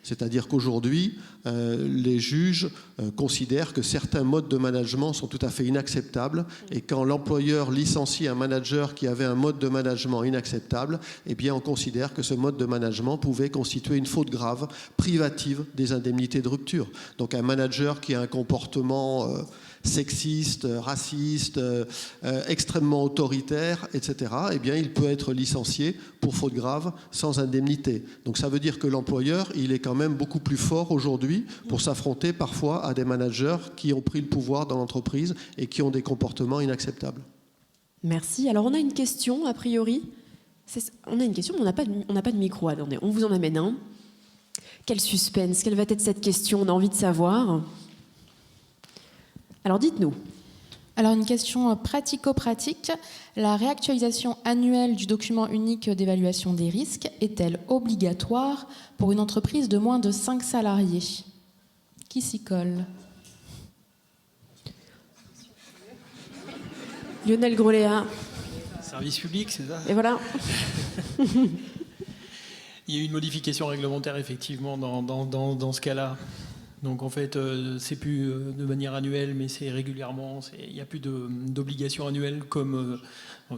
B: C'est-à-dire qu'aujourd'hui, les juges considèrent que certains modes de management sont tout à fait inacceptables et quand l'employeur licencie un manager qui avait un mode de management inacceptable, eh bien on considère que ce mode de management pouvait constituer une faute grave privative des indemnités de rupture. Donc un manager qui a un comportement sexiste, raciste, extrêmement autoritaire, etc., eh bien, il peut être licencié pour faute grave sans indemnité. Donc ça veut dire que l'employeur, il est quand même beaucoup plus fort aujourd'hui pour s'affronter parfois à des managers qui ont pris le pouvoir dans l'entreprise et qui ont des comportements inacceptables.
A: Merci. Alors on a une question, a priori. On a une question, mais on n'a pas de micro. Attendez, on vous en amène un. Quel suspense, quelle va être cette question? On a envie de savoir. Alors dites-nous.
J: Alors une question pratico-pratique. La réactualisation annuelle du document unique d'évaluation des risques est-elle obligatoire pour une entreprise de moins de 5 salariés? Qui s'y colle?
A: Lionel Groléa.
G: Service public, c'est ça?
A: Et voilà.
G: Il y a eu une modification réglementaire effectivement dans ce cas-là. Donc en fait, c'est plus de manière annuelle, mais c'est régulièrement. Il n'y a plus d'obligations annuelles comme...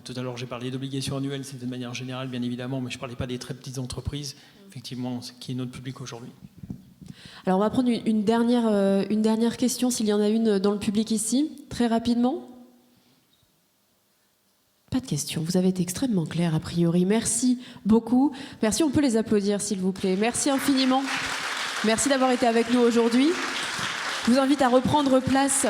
G: tout à l'heure, j'ai parlé d'obligations annuelles, c'était de manière générale, bien évidemment, mais je ne parlais pas des très petites entreprises, effectivement, qui est notre public aujourd'hui.
A: Alors on va prendre une dernière question, s'il y en a une dans le public ici, très rapidement. Pas de questions, vous avez été extrêmement clair a priori. Merci beaucoup. Merci, on peut les applaudir s'il vous plaît. Merci infiniment. Merci d'avoir été avec nous aujourd'hui. Je vous invite à reprendre place